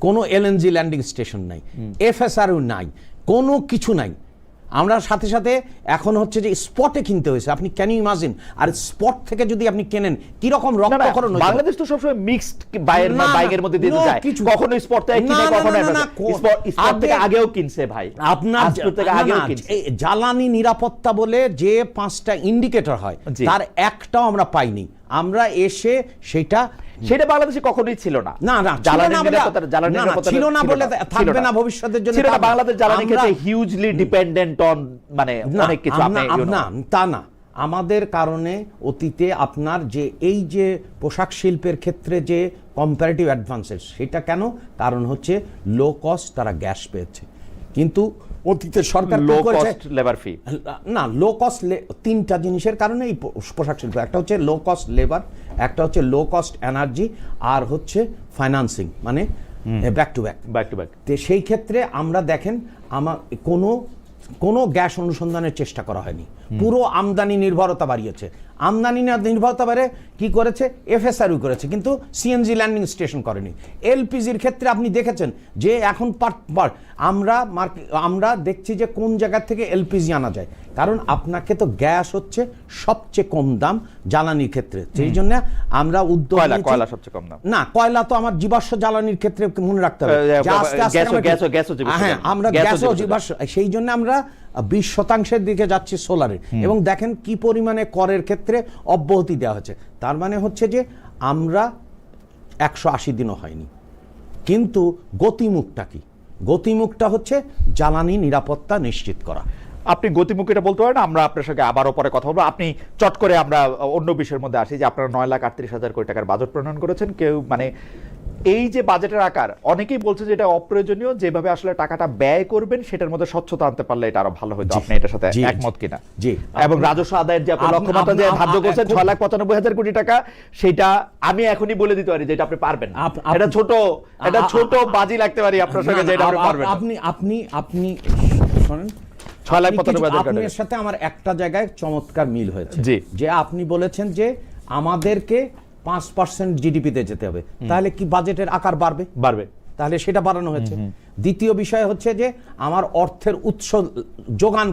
কোনো এলএনজি ল্যান্ডিং স্টেশন নাই, এফএসআরও নাই, কোনো কিছু নাই। আমরা সাথে সাথে এখন হচ্ছে যে স্পটে কিনতে হয়েছে, আপনি ক্যান ইউ ইমাজিন? আর স্পট থেকে যদি আপনি কেনেন কি রকম রক্তকরণ হয়েছে। বাংলাদেশ তো সবসময় মিক্সড বাইকের মধ্যে দিয়ে যায়, কখনো স্পট থেকে কিনে, কখনো স্পট থেকে আগেও কিনছে ভাই। আপনার জ্বালানি নিরাপত্তা বলে যে 5টা ইন্ডিকেটর হয়, তার একটাও আমরা পাইনি। আমরা এসে সেটা বাংলাদেশে কখনোই ছিল না। ছিল না বলে থাকবে না ভবিষ্যতের জন্য। বাংলাদেশ জ্বালানি ক্ষেত্রে হিউজলি ডিপেন্ডেন্ট অন, মানে অনেক কিছু। তা না, আমাদের কারণে অতীতে আপনার যে এই যে পোশাক শিল্পের ক্ষেত্রে যে কম্পারেটিভ অ্যাডভান্সেস, সেটা কেন? কারণ হচ্ছে লো কস্ট তারা গ্যাস পেয়েছে। কিন্তু অতীতের সরকার লো কস্ট লেবার ফি, না লো কস্ট, 3টা জিনিসের কারণে এই পোশাক শিল্প, একটা হচ্ছে লো কস্ট লেবার, একটা হচ্ছে লো কস্ট এনার্জি, আর হচ্ছে ফাইন্যান্সিং, মানে ব্যাক টু ব্যাক। তো সেই ক্ষেত্রে আমরা দেখেন আমার কোনো গ্যাস অনুসন্ধানের চেষ্টা করা হয়নি, পুরো আমদানি নির্ভরতা বাড়িয়েছে। আমদানি নির্ভরতা বাড়ে কি করেছে, এফএসআরও করেছে, কিন্তু সিএনজি ল্যান্ডিং স্টেশন করেনি। এলপিজির ক্ষেত্রে আপনি দেখেছেন যে এখন আমরা দেখছি যে কোন জায়গা থেকে এলপিজি আনা যায়, কারণ আপনাকে তো গ্যাস হচ্ছে সবচেয়ে কম দাম জ্বালানির ক্ষেত্রে, সেই জন্য আমরা উদ্যোগ কয়লা সবচেয়ে কম দাম। না, কয়লা তো আমার জীবাশ্ম জ্বালানির ক্ষেত্রে মনে রাখতে হবে, হ্যাঁ আমরা গ্যাস ও জীবাশ্ম, সেই জন্য আমরা 20% দিকে যাচ্ছে সোলারের, এবং দেখেন কি পরিমাণে করের ক্ষেত্রে অব্যাহতি দেওয়া হচ্ছে। তার মানে হচ্ছে যে আমরা 180 দিনও হয়নি, কিন্তু গতিমুখটা কি? গতিমুখটা হচ্ছে জ্বালানি নিরাপত্তা নিশ্চিত করা। আপনি গতিমুখ এটা বলতে পারেন, আমরা আপনার সঙ্গে আবারও পরে কথা বলবো। আপনি চট করে আমরা অন্য বিষয়ের মধ্যে আসি যে আপনারা 9,38,000 কোটি টাকার বাজেট প্রণয়ন করেছেন। কেউ মানে এই যে বাজেটের আকার, অনেকেই বলছে যে এটা অপ্রয়োজনীয়, যেভাবে আসলে টাকাটা ব্যয় করবেন সেটার মধ্যে স্বচ্ছতা আনতে পারলে এটা আরো ভালো হতো। আপনি এটার সাথে একমত কিনা? জি। এবং রাজস্ব আদায়ের যে আপনি লক্ষ্যমাত্রা যে ধার্য করেছেন 6,95,000 কোটি টাকা, সেটা আমি এখনই বলে দিতে পারি যে এটা আপনি পারবেন না। এটা ছোট বাজি লাগতে পারি আপনার সঙ্গে যে এটা আপনি পারবেন না। আপনি শুনেন, 6,95,000 আপনার সাথে আমার একটা জায়গায় চমৎকার মিল হয়েছে, জি। যে আপনি বলেছেন যে আমাদেরকে 5% জিডিপিতে যেতে হবে, তাহলে কি বাজেটের আকার বাড়বে? তাহলে সেটা বাড়ানো হয়েছে। দ্বিতীয় বিষয় হচ্ছে যে আমার অর্থের উৎস যোগান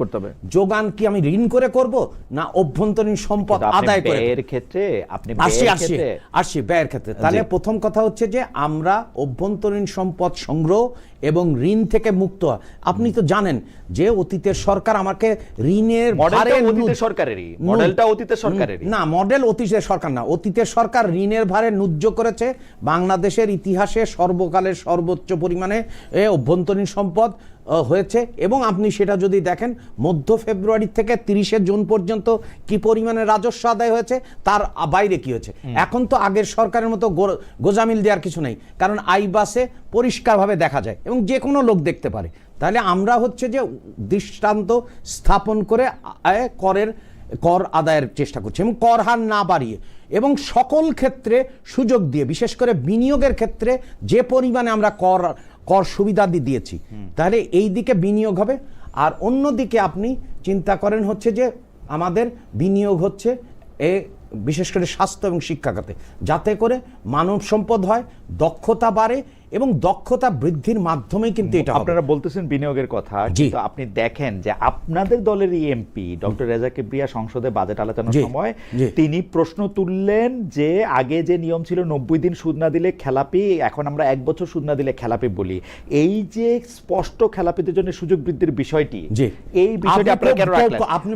করতে হবে। যোগান কি আমি ঋণ করে করব, না অভ্যন্তরীণ সম্পদ আদায় করে? এর ক্ষেত্রে আপনি আসি ব্যয়ের ক্ষেত্রে। তাহলে প্রথম কথা হচ্ছে যে আমরা অভ্যন্তরীণ সম্পদ সংগ্রহ এবং ঋণ থেকে মুক্ত। আপনি তো জানেন যে অতীতের সরকার আমাকে ঋণের মডেলটা অতীতের সরকারেরই না, মডেল অতীতের সরকার না, অতীতের সরকার ঋণের ভারে নুজ্জ করেছে। বাংলাদেশের ইতিহাসে সর্বকালের সর্বোচ্চ পরিমাণে অভ্যন্তরীণ সম্পদ হয়েছে, এবং আপনি সেটা যদি দেখেন মধ্য ফেব্রুয়ারি থেকে 30 জুন পর্যন্ত কি পরিমাণে রাজস্ব আদায় হয়েছে, তার বাইরে কি হয়েছে। এখন তো আগের সরকারের মতো গোজামিল দেওয়ার কিছু নেই, কারণ আইবাসে পরিষ্কারভাবে দেখা যায় এবং যে কোনো লোক দেখতে পারে। তাহলে আমরা হচ্ছে যে দৃষ্টান্ত স্থাপন করে কর আদায়ের চেষ্টা করছি, এবং কর হার না বাড়িয়ে এবং সকল ক্ষেত্রে সুযোগ দিয়ে, বিশেষ করে বিনিয়োগের ক্ষেত্রে যে পরিমাণে আমরা কর সুবিধা দিয়েছি, তাহলে এই দিকে বিনিয়োগ হবে। আর অন্যদিকে আপনি চিন্তা করেন হচ্ছে যে আমাদের বিনিয়োগ হচ্ছে বিশেষ করে স্বাস্থ্য এবং শিক্ষা খাতে, যাতে করে মানব সম্পদ হয়, দক্ষতা বাড়ে, এবং দক্ষতা বৃদ্ধির মাধ্যমেই কিন্তু এটা আপনারা বলতেছেন বিনিয়োগের কথা, কিন্তু আপনি দেখেন যে আপনাদের দলের এমপি ডক্টর রেজা কিবরিয়া সংসদে বাজেট আলোচনার সময় তিনি প্রশ্ন তুললেন যে আগে যে নিয়ম ছিল 90 দিন সুদ না দিলে খেলাপি, এখন আমরা 1 বছর সুদ না দিলে খেলাপি বলি। এই যে স্পষ্ট খেলাপিদের জন্য সুযোগ বৃদ্ধির বিষয়টি, এই বিষয়টি আপনারা কেন রাখলেন? আপনি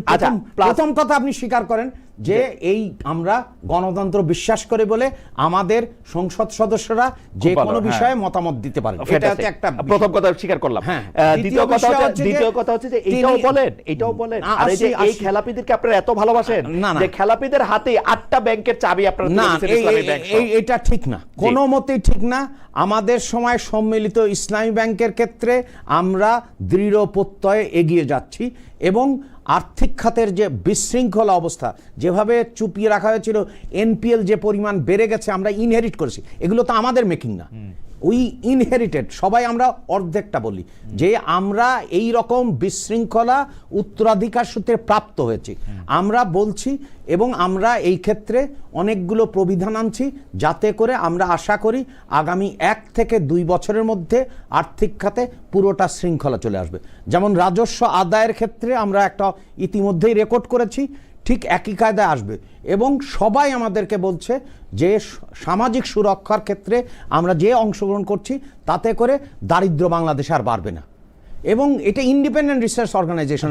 প্রথম কথা আপনি স্বীকার করেন যে এই আমরা গণতন্ত্র বিশ্বাস করে বলে আমাদের সংসদ সদস্যরা যে কোনো বিষয়ে মতামত দিতে পারেন, এটা হচ্ছে একটা প্রথম কথা স্বীকার করলাম। দ্বিতীয় কথা হচ্ছে যে এটাও বলেন আরে যে এই খেলাপিদেরকে আপনারা এত ভালোবাসেন যে খেলাপিদের হাতে 8টা ব্যাংকের চাবি আপনারা তুলে দিয়েছেন ইসলামী ব্যাংক। এটা ঠিক না, কোনো মতেই ঠিক না। আমাদের সময় সম্মিলিত ইসলামী ব্যাংকের ক্ষেত্রে আমরা দৃঢ় প্রত্যয়ে এগিয়ে যাচ্ছি, এবং আর্থিক খাতের যে বিশৃঙ্খলা অবস্থা যেভাবে চুপিয়ে রাখা হয়েছিল, এনপিএল যে পরিমাণ বেড়ে গেছে, আমরা ইনহেরিট করেছি। এগুলো তো আমাদের মেকিং না, উই ইনহেরিটেড। সবাই আমরা অর্ধেকটা বলি যে আমরা এই রকম বিশৃঙ্খলা উত্তরাধিকার সূত্রে প্রাপ্ত হয়েছি, আমরা বলছি, এবং আমরা এই ক্ষেত্রে অনেকগুলো প্রবিধান আনছি, যাতে করে আমরা আশা করি আগামী 1 থেকে 2 বছরের মধ্যে আর্থিক খাতে পুরোটা শৃঙ্খলা চলে আসবে। যেমন রাজস্ব আদায়ের ক্ষেত্রে আমরা একটা ইতিমধ্যেই রেকর্ড করেছি, ঠিক একই কায়দায় আসবে, এবং সবাই আমাদেরকে বলছে যে সামাজিক সুরক্ষার ক্ষেত্রে আমরা যে অংশগ্রহণ করছি তাতে করে দারিদ্র বাংলাদেশ আর বাড়বে না। এবং এটা ইন্ডিপেন্ডেন্ট রিসার্চ অর্গানাইজেশন,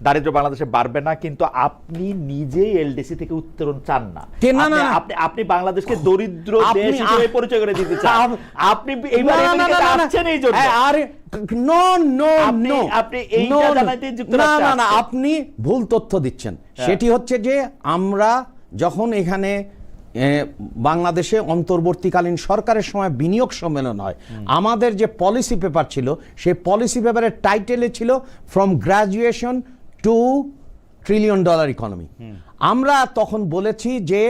দারিদ্র বাংলাদেশে বাড়বে না, কিন্তু আপনি নিজেই এলডিসি থেকে উত্তরণ চান না। আপনি বাংলাদেশকে দরিদ্র দেশ হিসেবে পরিচয় করে দিতে চান। আপনি এইবারে আমেরিকাতে আসছেন এই জন্য। আরে আপনি ভুল তথ্য দিচ্ছেন। সেটি হচ্ছে যে আমরা যখন এখানে বাংলাদেশে অন্তর্বর্তীকালীন সরকারের সময় বিনিয়োগ সম্মেলন হয়, আমাদের যে পলিসি পেপার ছিল, সেই পলিসি পেপারের টাইটেলে ছিল from graduation to $1 trillion economy. আমরা তখন বলেছি যে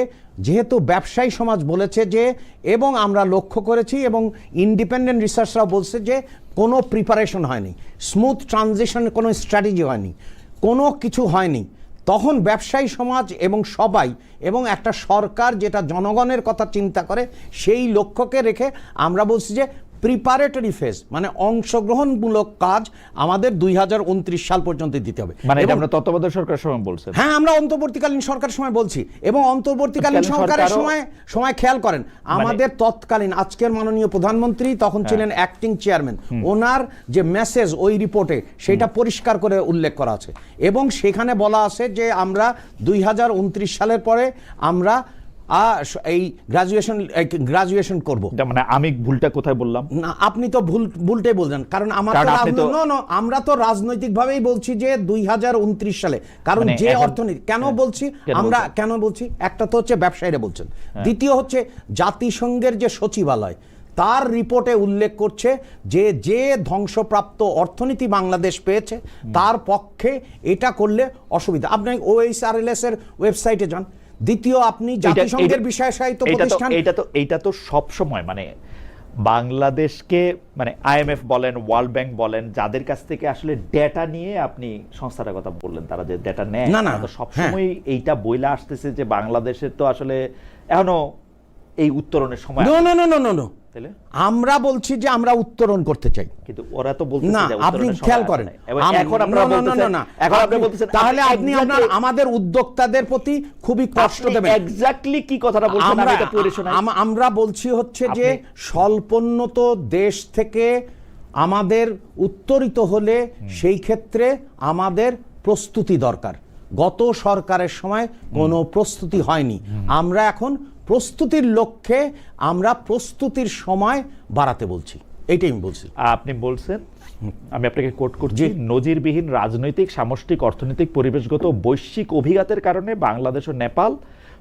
যেহেতু ব্যবসায়ী সমাজ বলেছে যে, এবং আমরা লক্ষ্য করেছি এবং ইন্ডিপেন্ডেন্ট রিসার্চরাও বলছে যে কোনো প্রিপারেশন হয়নি, স্মুথ ট্রানজিশন, কোনো স্ট্র্যাটেজি হয়নি, কোনো কিছু হয়নি। তখন ব্যবসায়ী সমাজ এবং সবাই, এবং একটা সরকার যেটা জনগণের কথা চিন্তা করে, সেই লক্ষ্যকে রেখে আমরা বলছি যে প্রিপারেটরি ফেজ, মানে অংশগ্রহণমূলক কাজ আমাদের 2029 সাল পর্যন্ত দিতে হবে। মানে এটা আমরা তত্ত্বাবধায়ক সরকারের সময় বলছেন? হ্যাঁ, আমরা অন্তর্বর্তীকালীন সরকারের সময় বলছি, এবং অন্তর্বর্তীকালীন সরকারের সময় খেয়াল করেন আমাদের তৎকালীন আজকের মাননীয় প্রধানমন্ত্রী তখন ছিলেন অ্যাক্টিং চেয়ারম্যান, ওনার যে মেসেজ ওই রিপোর্টে সেটা পরিষ্কার করে উল্লেখ করা আছে, এবং সেখানে বলা আছে যে আমরা 2029 সালের পরে আমরা এই গ্রাজুয়েশন করব। মানে আমি ভুলটা কোথায় বললাম? না, আপনি তো ভুলটাই বলছেন, কারণ আমরা তো রাজনৈতিকভাবেই বলছি যে 2029 সালে, কারণ যে অর্থনীতি কেন বলছি একটা তো হচ্ছে ব্যবসায়ীরা বলছেন, দ্বিতীয় হচ্ছে জাতিসংঘের যে সচিবালয় তার রিপোর্টে উল্লেখ করছে যে ধ্বংসপ্রাপ্ত অর্থনীতি বাংলাদেশ পেয়েছে তার পক্ষে এটা করলে অসুবিধা। আপনি OHRLS এর ওয়েবসাইটে যান। দ্বিতীয়, আপনি জাতিসংঘের বিষয় সাহিত্য প্রতিষ্ঠান, এইটা তো সব সময় মানে বাংলাদেশকে মানে IMF বলেন, ওয়ার্ল্ড ব্যাংক বলেন, যাদের কাছ থেকে আসলে ডেটা নিয়ে আপনি সংস্থাটার কথা বললেন, তারা যে ডেটা নেয়, তো সবসময় এইটা বইলা আসতেছে যে বাংলাদেশের তো আসলে এখনো এই উত্তরণের সময়। আমরা বলছি যে আমরা উত্তরণ করতে চাই, কিন্তু ওরা তো বলতেছে না। আপনি খেয়াল করেন, তাহলে আপনি আমাদের উদ্যোক্তাদের প্রতি খুবই কষ্ট দেবেন। এক্স্যাক্টলি কি কথাটা বলছেন আমি এটা পড়ে শোনাই। আমরা বলছি হচ্ছে যে স্বল্পোন্নত দেশ থেকে আমাদের উত্তরিত হলে সেই ক্ষেত্রে আমাদের প্রস্তুতি দরকার। গত সরকারের সময় কোনো প্রস্তুতি হয়নি, আমরা এখন প্রস্তুতির লক্ষ্যে আমরা প্রস্তুতির সময় বাড়াতে বলছি, এইটাই আমি বলছি। আপনি বলছেন, আমি আপনাকে কোট করছি, নজিরবিহীন রাজনৈতিক, সামষ্টিক, অর্থনৈতিক, পরিবেশগত বৈশ্বিক অভিঘাতের কারণে বাংলাদেশ ও নেপাল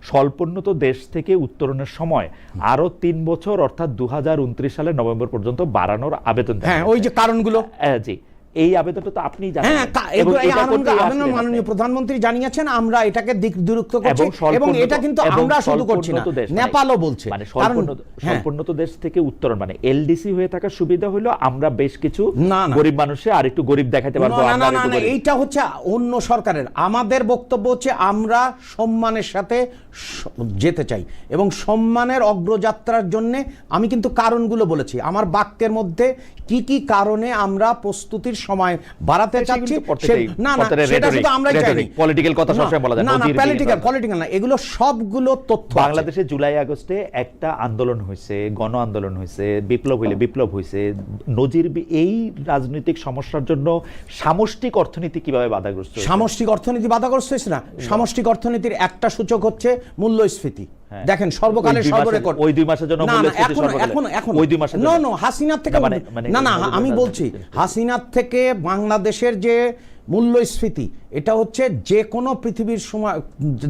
স্বল্পোন্নত দেশ থেকে উত্তরণের সময় আরো 3 বছর অর্থাৎ 2029 সালের নভেম্বর পর্যন্ত বাড়ানোর আবেদন। হ্যাঁ, ওই যে কারণগুলো, জি, এই আবেদনটা তো আপনি জানেন। মাননীয় প্রধানমন্ত্রী জানিয়েছেন, আমরা এটাকে দিকদুরুক্ত করছি, এবং এটা কিন্তু আমরা শুধু করছি না, নেপালও বলছে। মানে স্বল্পোন্নত দেশ থেকে উত্তরণ মানে LDC হয়ে থাকার সুবিধা হলো আমরা বেশ কিছু গরিব মানুষে আর একটু গরিব দেখাতে পারবো। এইটা হচ্ছে অন্য সরকারের। আমাদের বক্তব্য হচ্ছে আমরা সম্মানের সাথে যেতে চাই, এবং সম্মানের অগ্রযাত্রার জন্য আমি কিন্তু কারণগুলো বলেছি আমার বাক্যের মধ্যে, কি কি কারণে আমরা প্রস্তুতির সময় বাড়াতে চাচ্ছি। না না, সেটা শুধু আমরাই চাইনি, পলিটিক্যাল কথা সবসময় বলা যায় না, পলিটিক্যাল না, এগুলো সবগুলো তথ্য। বাংলাদেশে জুলাই আগস্টে একটা আন্দোলন হয়েছে, গণ আন্দোলন হয়েছে, বিপ্লব হইলে বিপ্লব হয়েছে। এই রাজনৈতিক সমস্যার জন্য সামষ্টিক অর্থনীতি কিভাবে বাধাগ্রস্ত? সামষ্টিক অর্থনীতি বাধাগ্রস্ত হয়েছে না, সামষ্টিক অর্থনীতির একটা সূচক হচ্ছে মূল্যস্ফীতি। দেখেন সর্বকালের সর্বরেকর্ড ওই 2 মাসের জন্য মূল্যস্ফীতি এখন ওই 2 মাসের হাসিনার থেকে না আমি বলছি হাসিনার থেকে বাংলাদেশের যে মূল্যস্ফীতি, এটা হচ্ছে যে কোনো পৃথিবীর সময়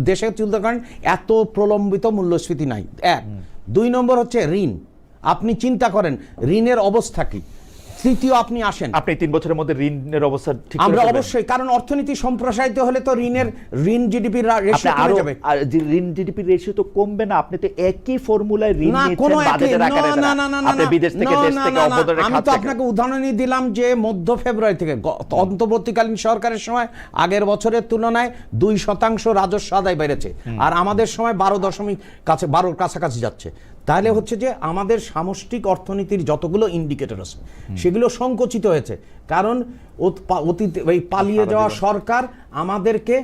দেশে তুলতে পারেন এত প্রলম্বিত মূল্যস্ফীতি নাই। 1 2 নম্বর হচ্ছে ঋণ। আপনি চিন্তা করেন ঋণের অবস্থা কি। তৃতীয়, আপনি আসেন, আপনি 3 বছরের মধ্যে ঋণের অবস্থা ঠিক করে আমরা অবশ্যই, কারণ অর্থনীতি সম্প্রসারিত হলে তো ঋণ জিডিপির রেশিও কমে যাবে। আর ঋণ জিডিপির রেশিও তো কমবে না, আপনি তো একই ফর্মুলায় ঋণ নিচ্ছেন বাজেটের আকারে। আপনি বিদেশ থেকে দেশ থেকে অবদানের আমি তো আপনাকে উদাহরণই দিলাম যে মধ্য ফেব্রুয়ারি থেকে অন্তর্বর্তীকালীন সরকারের সময় আগের বছরের তুলনায় 2% রাজস্ব আদায় বেড়েছে, আর আমাদের সময় 12.12 কাছাকাছি যাচ্ছে। তাহলে হচ্ছে যে আমাদের সামষ্টিক অর্থনীতির যতগুলো ইন্ডিকেটর আছে সেগুলো সংকুচিত হয়েছে, কারণ অতীতে এই পালিয়ে যাওয়া সরকার আমাদেরকে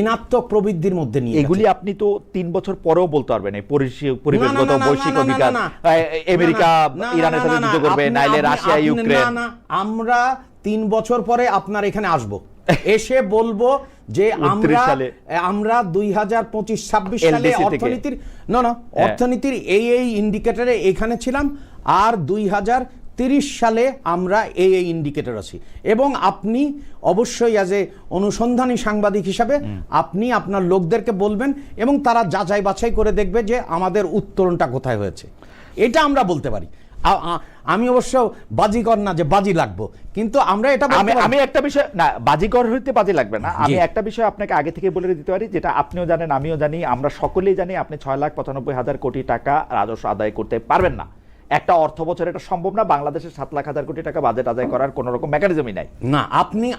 ঋণাত্মক প্রবৃদ্ধির মধ্যে নিয়ে। এগুলি আপনি তো 3 বছর পরেও বলতে পারবেন, এই পরিবেশগত বৈশ্বিক অধিকার, আমেরিকা ইরানের সাথে যুদ্ধ করবে, নাইলে রাশিয়া ইউক্রেন। আমরা 3 বছর পরে আপনার এখানে আসব, এসে বলবো যে আমরা 2025-26 সালে অর্থনীতির এই ইন্ডিকেটরে এখানে ছিলাম, আর 2030 সালে আমরা এই ইন্ডিকেটর আছি। এবং আপনি অবশ্যই অ্যাজ এ অনুসন্ধানী সাংবাদিক হিসাবে আপনি আপনার লোকদেরকে বলবেন, এবং তারা যাচাই বাছাই করে দেখবে যে আমাদের উত্তরণটা কোথায় হয়েছে। এটা আমরা বলতে পারি। আমি অবশ্য বাজিকর না যে বাজি লাগবো, কিন্তু আমরা এটা আমি একটা বিষয় না, বাজিকর হইতে বাজি লাগবে না। আমি একটা বিষয় আপনাকে আগে থেকে বলে দিতে পারি, যেটা আপনিও জানেন আমিও জানি, আমরা সকলেই জানি, আপনি 6,95,000 কোটি টাকা রাজস্ব আদায় করতে পারবেন না। একটা অর্থ বছর এটা সম্ভব না। বাংলাদেশের 7,00,000 কোটি টাকা বাজেট আদায় করার কোন রকম মেকানিজমই নাই। না,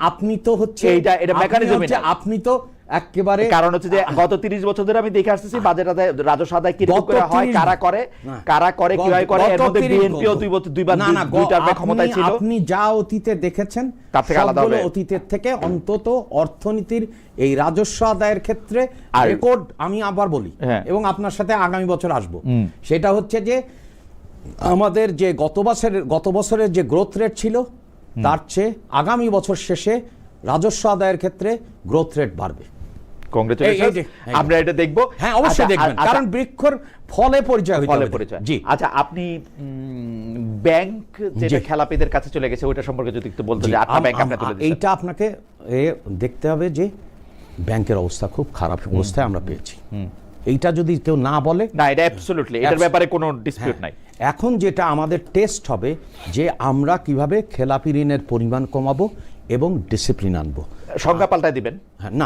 আপনি তো হচ্ছে এটা মেকানিজমই নাই। আপনি তো একেবারে, কারণ হচ্ছে যে গত 30 বছর ধরে আমি দেখে আসতেছি বাজেট আদায়, রাজস্ব আদায় কি রকম করে হয়, কারা করে কিভাবে করে, এর মধ্যে বিএনপিও দুইবার ক্ষমতায় ছিল। আপনি যা অতীতে দেখেছেন তার থেকে আলাদা হবে অতীতের থেকে, অন্তত অর্থনীতির এই রাজস্ব আদায়ের ক্ষেত্রে রেকর্ড আমি আবার বলি, এবং আপনার সাথে আগামী বছর আসব, সেটা হচ্ছে যে আমাদের যে গত বছরের যে গ্রোথ রেট ছিল তার চেয়ে আগামী বছর শেষে রাজস্ব আদায়ের ক্ষেত্রে গ্রোথ রেট বাড়বে। কংগ্রেচুলেশন, আমরা এটা দেখবো। হ্যাঁ, অবশ্যই দেখবেন, কারণ বৃক্ষর ফলে পরিচয় হইতে হবে। জি, আচ্ছা, আপনি ব্যাংক যেটা খেলাপিদের কাছে চলে গেছে ওটা সম্পর্কে যদি একটু বলতে, যে 8টা ব্যাংক আপনি তুলে দিয়েছেন। এইটা আপনাকে দেখতে হবে যে ব্যাংকের অবস্থা খুব খারাপ অবস্থায় আমরা পেয়েছি। এইটা যদি কেউ না বলে, না, এটা অ্যাবসলিউটলি, এটার ব্যাপারে কোনো ডিসপিউট নাই। এখন যেটা আমাদের টেস্ট হবে যে আমরা কিভাবে খেলাপি ঋণের পরিমাণ কমাবো এবং ডিসিপ্লিন আনবো। সংখ্যা পাল্টায় দিবেন,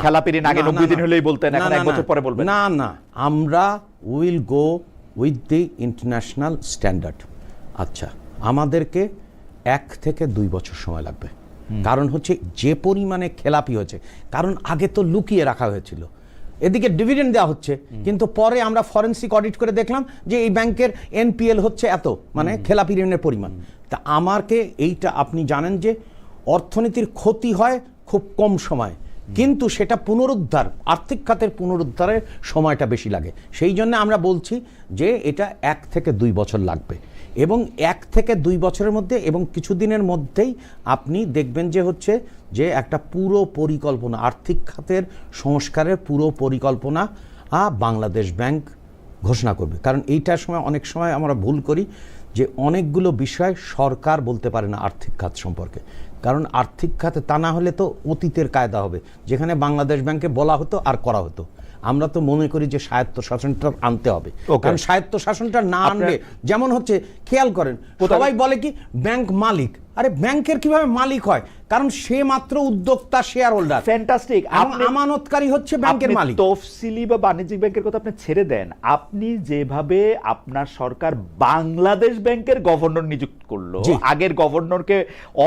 খেলাপি ঋণ আগে 90 দিন হলেই বলতেন, এখন 1 বছর পরে বলবেন। না, আমরা will go with the international standard. আচ্ছা, আমাদেরকে 1 থেকে 2 বছর সময় লাগবে, কারণ হচ্ছে যে পরিমাণে খেলাপি হয়েছে, কারণ আগে তো লুকিয়ে রাখা হয়েছিল, এদিকে ডিভিডেন্ড দেওয়া হচ্ছে, কিন্তু পরে আমরা ফরেনসিক অডিট করে দেখলাম যে এই ব্যাংকের এনপিএল হচ্ছে এত, মানে খেলাপি ঋণের পরিমাণ। তা আমাকে এইটা, আপনি জানেন যে অর্থনীতির ক্ষতি হয় খুব কম সময়, কিন্তু সেটা পুনরুদ্ধার, আর্থিক খাতের পুনরুদ্ধারের সময়টা বেশি লাগে। সেই জন্য আমরা বলছি যে এটা 1 থেকে 2 বছর লাগবে, এবং 1 থেকে 2 বছরের মধ্যে এবং কিছুদিনের মধ্যেই আপনি দেখবেন যে হচ্ছে যে একটা পুরো পরিকল্পনা, আর্থিক খাতের সংস্কারের পুরো পরিকল্পনা বাংলাদেশ ব্যাংক ঘোষণা করবে। কারণ এইটার সময় অনেক সময় আমরা ভুল করি যে অনেকগুলো বিষয় সরকার বলতে পারে না আর্থিক খাত সম্পর্কে, কারণ আর্থিক খাতে তা না হলে তো অতীতের কায়দা হবে, যেখানে বাংলাদেশ ব্যাংকে বলা হতো আর করা হতো। আমরা তো মনে করি যে স্বায়ত্ত শাসনটা আনতে হবে, কারণ স্বায়ত্ত শাসনটা না আনলে, যেমন হচ্ছে খেয়াল করেন, সবাই বলে কি ব্যাংক মালিক, আরে ব্যাংকের কিভাবে মালিক হয়, কারণ সে মাত্র উদ্যোক্তা, শেয়ার হোল্ডার। ফ্যান্টাস্টিক, আমানতকারী হচ্ছে ব্যাংকের মালিক। তফসিলি বা বাণিজ্যিক ব্যাংকের কথা আপনি ছেড়ে দেন, আপনি যেভাবে আপনার সরকার বাংলাদেশ ব্যাংকের গভর্নর নিযুক্ত করলো, আগের গভর্নরকে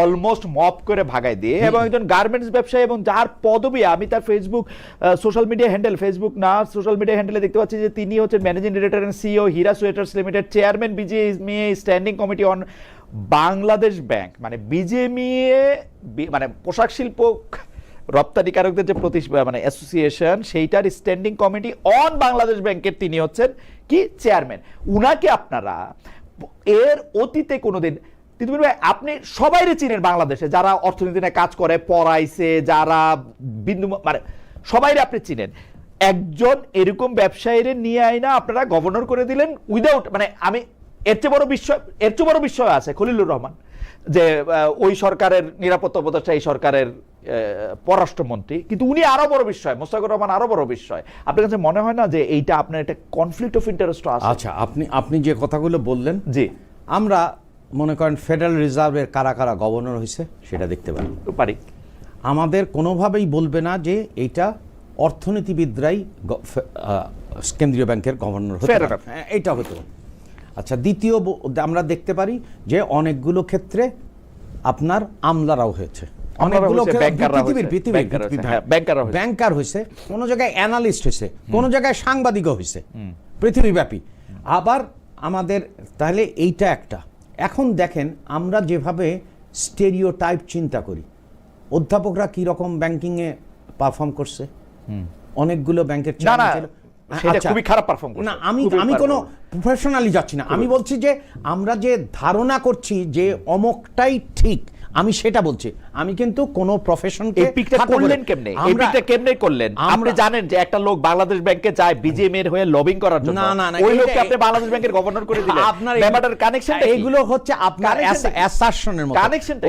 অলমোস্ট মপ করে ভাগায় দিয়ে, এবং একজন গার্মেন্টস ব্যবসায়ী, এবং যার পদবি আমি তার Facebook social media handle, Facebook না সোশ্যাল মিডিয়া হ্যান্ডেলে দেখতে পাচ্ছি যে তিনি হচ্ছেন managing director and CEO Hira sweaters limited, chairman BGMEA standing committee on Bangladesh bank. মানে বিজেএমইএ মানে পোশাক শিল্প রপ্তানিকারকদের যে মানে অ্যাসোসিয়েশন, সেইটার স্ট্যান্ডিং কমিটি অন বাংলাদেশ ব্যাংকের তিনি হচ্ছেন কি চেয়ারম্যান। উনাকে আপনারা এর অতীতে কোনোদিন, আপনি সবাইরে চিনেন বাংলাদেশে, যারা অর্থনীতি নিয়ে কাজ করে, পড়াইছে, যারা বিন্দু, মানে সবাইরে আপনি চিনেন। একজন এরকম ব্যবসায়ীরে নিয়ে আইনা আপনারা গভর্নর করে দিলেন উইদাউট, মানে আমি এর চেয়ে বড় বিষয় আছে খলিলুর রহমান, যে ওই সরকারের নিরাপত্তা উপদেষ্টা, এই সরকারের পররাষ্ট্রমন্ত্রী, কিন্তু উনি আরো বড় বিষয়, মোস্তাকুর রহমান আরো বড় বিষয়। আপনার কাছে মনে হয় না যে এইটা আপনার একটা কনফ্লিক্ট অফ ইন্টারেস্ট আছে? আচ্ছা, আপনি যে কথাগুলো বললেন, জি, আমরা মনে করেন ফেডারেল রিজার্ভের কারা কারা গভর্নর হয়েছে সেটা দেখতে পারি। আমাদের কোনোভাবেই বলবে না যে এইটা অর্থনীতিবিদরাই কেন্দ্রীয় ব্যাংকের গভর্নর হতে পারে, এইটা হতো। আচ্ছা, দ্বিতীয় আমরা দেখতে পারি যে অনেকগুলো ক্ষেত্রে আপনার আমলারাও হয়েছে, অনেকগুলো ব্যাংকার হয়েছে, কোনো জায়গায় অ্যানালিস্ট হয়েছে, কোনো জায়গায় সাংবাদিকও হয়েছে, পৃথিবীব্যাপী। আবার আমাদের তাহলে এইটা একটা। এখন দেখেন আমরা যেভাবে স্টেরিওটাইপ চিন্তা করি, অধ্যাপকরা কি রকম ব্যাংকিংয়ে পারফর্ম করছে, অনেকগুলো ব্যাংকের খুবই খারাপ পারফর্ম করছে। না, আমি কোনো প্রফেশনালি যাচ্ছি না, আমি বলছি যে আমরা যে ধারণা করছি যে অমকটাই ঠিক, আমি সেটা বলছি। আমি কিন্তু কোন প্রফেশনকে করলেন কেমনে, কেমনে করলেন? আপনি জানেন যে একটা লোক বাংলাদেশ ব্যাংকে যায় বিজেএম এর হয়ে লবিং করার জন্য, ওই লোককে আপনি বাংলাদেশ ব্যাংকের গভর্নর করে দিলেন। আপনার ব্যাপারটার কানেকশন, এইগুলো হচ্ছে আপনার অ্যাসারশনের মতো।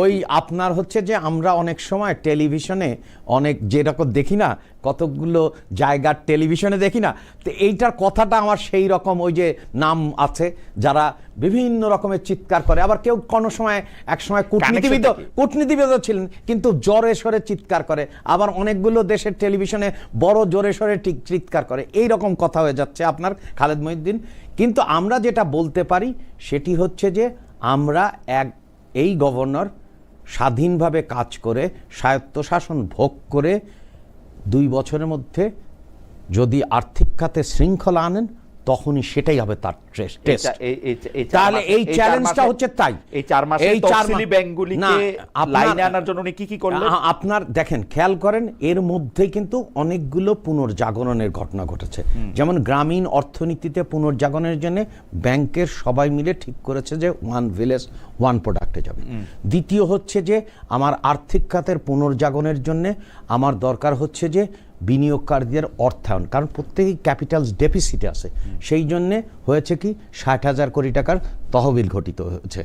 ওই আপনার হচ্ছে যে আমরা অনেক সময় টেলিভিশনে অনেক যেরকম দেখি না, কতগুলো জায়গার টেলিভিশনে দেখি না, তো এইটার কথাটা আমার সেই রকম, ওই যে নাম আছে যারা বিভিন্ন রকমের চিৎকার করে, আবার কেউ কোনো সময় এক সময় কূটনীতিবিদও ছিলেন কিন্তু জোরে সরে চিৎকার করে, আবার অনেকগুলো দেশের টেলিভিশনে বড় জোরে সরে চিৎকার করে, এই রকম কথা হয়ে যাচ্ছে আপনার খালেদ মহিউদ্দিন। কিন্তু আমরা যেটা বলতে পারি সেটি হচ্ছে যে আমরা এই গভর্নর স্বাধীনভাবে কাজ করে স্বায়ত্তশাসন ভোগ করে 2 বছরের মধ্যে যদি আর্থিক খাতে শৃঙ্খলা আনেন তখনই সেটাই হবে তার টেস্ট। তাহলে এই চ্যালেঞ্জটা হচ্ছে তাই এই 4 মাসে তফসিলি ব্যাংকগুলিকে লাইনে আনার জন্য উনি কি করলেন? আপনার দেখেন, খেয়াল করেন, এর মধ্যে কিন্তু অনেকগুলো পুনর্জাগরণের ঘটনা ঘটেছে। যেমন গ্রামীণ অর্থনীতিতে পুনর্জাগরণের জন্য ব্যাংকের সবাই মিলে ঠিক করেছে যে 1 ভিলেজ 1 প্রোডাক্টে যাবে। দ্বিতীয় হচ্ছে যে আমার আর্থিক খাতের পুনর্জাগরণের জন্য আমার দরকার হচ্ছে যে বিনিয়োগকারীদের অর্থায়ন, কারণ প্রত্যেকেই ক্যাপিটাল ডেফিসিটে আছে। সেই জন্যে হয়েছে কি 60,000 কোটি টাকার তহবিল গঠিত হয়েছে।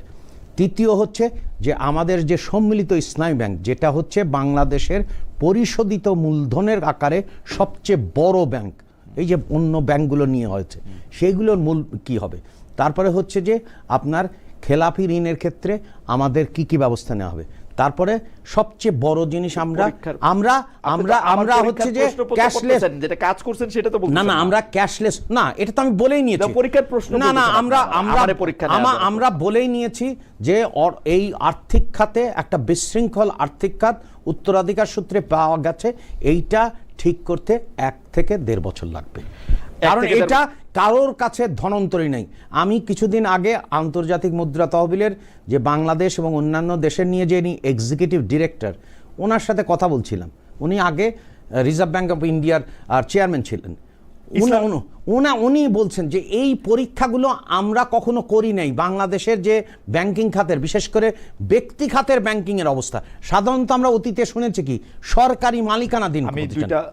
তৃতীয় হচ্ছে যে আমাদের যে সম্মিলিত ইসলামী ব্যাংক, যেটা হচ্ছে বাংলাদেশের পরিশোধিত মূলধনের আকারে সবচেয়ে বড় ব্যাংক, এই যে অন্য ব্যাংকগুলো নিয়ে হয়েছে, সেইগুলোর মূল কি হবে। তারপরে হচ্ছে যে আপনার খেলাপি ঋণের ক্ষেত্রে আমাদের কি কি ব্যবস্থা নেওয়া হবে। তারপরে সবচেয়ে বড় জিনিস আমরা হচ্ছে যে ক্যাশলেস, যেটা কাজ করছেন সেটা তো বলছেন না, আমরা ক্যাশলেস না, এটা তো আমি বলেই নিয়েছি। পরীক্ষার প্রশ্ন না, আমরা বলেই নিয়েছি যে এই আর্থিক খাতে একটা বিশৃঙ্খল আর্থিক খাত উত্তরাধিকার সূত্রে পাওয়া গেছে, এইটা ঠিক করতে 1 থেকে 1.5 বছর লাগবে, কারণ এটা কারোর কাছে ধনন্তরী নেই। আমি কিছুদিন আগে আন্তর্জাতিক মুদ্রা তহবিলের যে বাংলাদেশ এবং অন্যান্য দেশের নিয়ে যে এক্সিকিউটিভ ডিরেক্টর, ওনার সাথে কথা বলছিলাম। উনি আগে রিজার্ভ ব্যাংক অফ ইন্ডিয়ার চেয়ারম্যান ছিলেন। উনি বলছেন যে এই পরীক্ষাগুলো আমরা কখনো করি নাই। বাংলাদেশের যে ব্যাংকিং খাতের, বিশেষ করে ব্যক্তি খাতের ব্যাংকিংয়ের অবস্থা, সাধারণত আমরা অতীতে শুনেছি কি সরকারি মালিকানাধীন।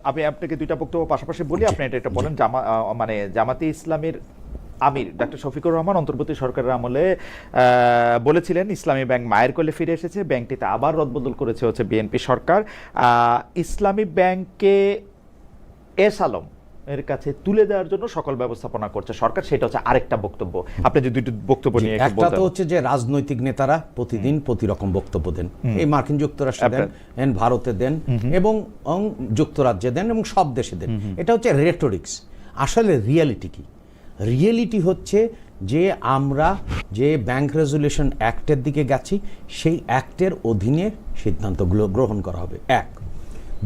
আমি আপনাকে 2টা বক্তব্য পাশাপাশি বলি, আপনি এটা বলেন। জামাতে ইসলামীর আমির ডক্টর শফিকুর রহমান অন্তর্বর্তী সরকারের আমলে বলেছিলেন ইসলামী ব্যাংক মায়ের কোলে ফিরে এসেছে, ব্যাংকটিতে আবার রদবদল করেছে হচ্ছে বিএনপি সরকার। ইসলামী ব্যাংকে এস আলম এর কাছে তুলে দেওয়ার জন্য সকল ব্যবস্থাপনা করছে সরকার, সেটা হচ্ছে আরেকটা বক্তব্য। আপনি যে 2টি বক্তব্য নিয়ে একটা তো হচ্ছে যে রাজনৈতিক নেতারা প্রতিদিন প্রতিরকম বক্তব্য দেন, এই মার্কিন যুক্তরাষ্ট্রে দেন, ভারতে দেন, এবং যুক্তরাজ্যে দেন, এবং সব দেশে দেন। এটা হচ্ছে রেটোরিক্স। আসলে রিয়েলিটি কি? রিয়েলিটি হচ্ছে যে আমরা যে ব্যাংক রেজুলেশন অ্যাক্টের দিকে গেছি, সেই অ্যাক্টের অধীনে সিদ্ধান্তগুলো গ্রহণ করা হবে। 1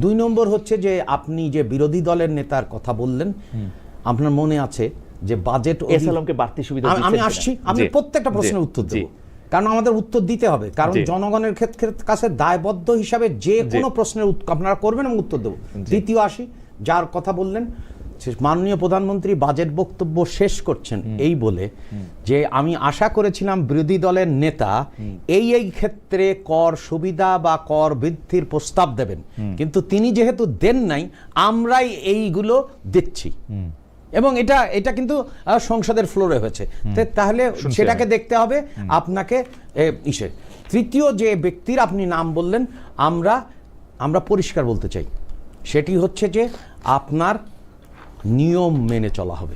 2 নম্বর হচ্ছে যে আপনি যে বিরোধী দলের নেতার কথা বললেন, আপনার মনে আছে যে বাজেট বাড়তি সুবিধা, আমি আসছি, আমি প্রত্যেকটা প্রশ্নের উত্তর দেব, কারণ আমাদের উত্তর দিতে হবে, কারণ জনগণের কাছে দায়বদ্ধ হিসাবে যে কোনো প্রশ্নের আপনারা করবেন এবং উত্তর দেব। দ্বিতীয় আসি, যার কথা বললেন, মাননীয় প্রধানমন্ত্রী বাজেট বক্তব্য শেষ করছেন এই বলে যে আমি আশা করেছিলাম বিরোধী দলের নেতা এই ক্ষেত্রে কর সুবিধা বা কর বৃদ্ধির প্রস্তাব দেবেন, কিন্তু তিনি যেহেতু দেন নাই, আমরাই এইগুলো দিচ্ছি, এবং এটা কিন্তু সংসদের ফ্লোরে হয়েছে। তাহলে সেটাকে দেখতে হবে আপনাকে। তৃতীয় যে ব্যক্তির আপনি নাম বললেন, আমরা পরিষ্কার বলতে চাই, সেটি হচ্ছে যে আপনার নিয়ম মেনে চলা হবে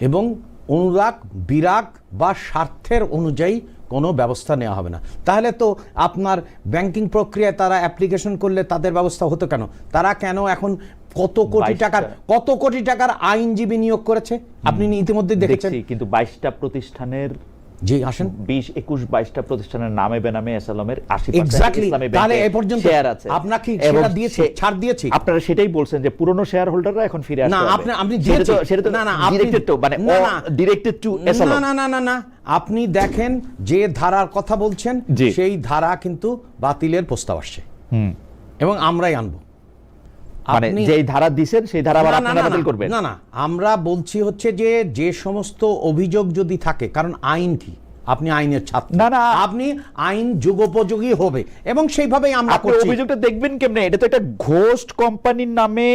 এবং অনুরাগ বিরাগ বা স্বার্থের অনুযায়ী কোনো ব্যবস্থা নেওয়া হবে না। তাহলে তো আপনার ব্যাংকিং প্রক্রিয়ায় তারা অ্যাপ্লিকেশন করলে তাদের ব্যবস্থা হতো কেন? তারা কেন এখন কত কোটি টাকার আইনজীবী নিয়োগ করেছে? আপনি ইতিমধ্যে দেখেছেন। কিন্তু 22টা প্রতিষ্ঠানের জি আসেন 22টা প্রতিষ্ঠানের নামে বেনামে এসএলএমের 80% ইসলামী ব্যাংকে শেয়ার আছে। আপনাকে সেটা দিয়েছি, ছাড় দিয়েছি। আপনারা সেটাই বলছেন যে পুরনো শেয়ার হোল্ডাররা এখন ফিরে আসবে। না, আপনি দিয়েছেন সেটা তো না, ডিরেক্টেড টু, মানে ডিরেক্টেড টু এসএলএম। না, আপনি দেখেন যে ধারার কথা বলছেন, সেই ধারা কিন্তু বাতিলের প্রস্তাব আসছে, এবং আমরাই আনবো। মানে যেই ধারা দিবেন সেই ধারা আবার আপনারা বাতিল করবেন? না, আমরা বলছি হচ্ছে যে সমস্ত অভিযোগ যদি থাকে, কারণ আইন কি, আপনি আইনের ছাত্র, না আপনি আইন যুগোপযোগী হবে, এবং সেইভাবেই আমরা করছি। অভিযোগটা দেখবেন কেমনে? এটা তো একটা ঘোস্ট কোম্পানির নামে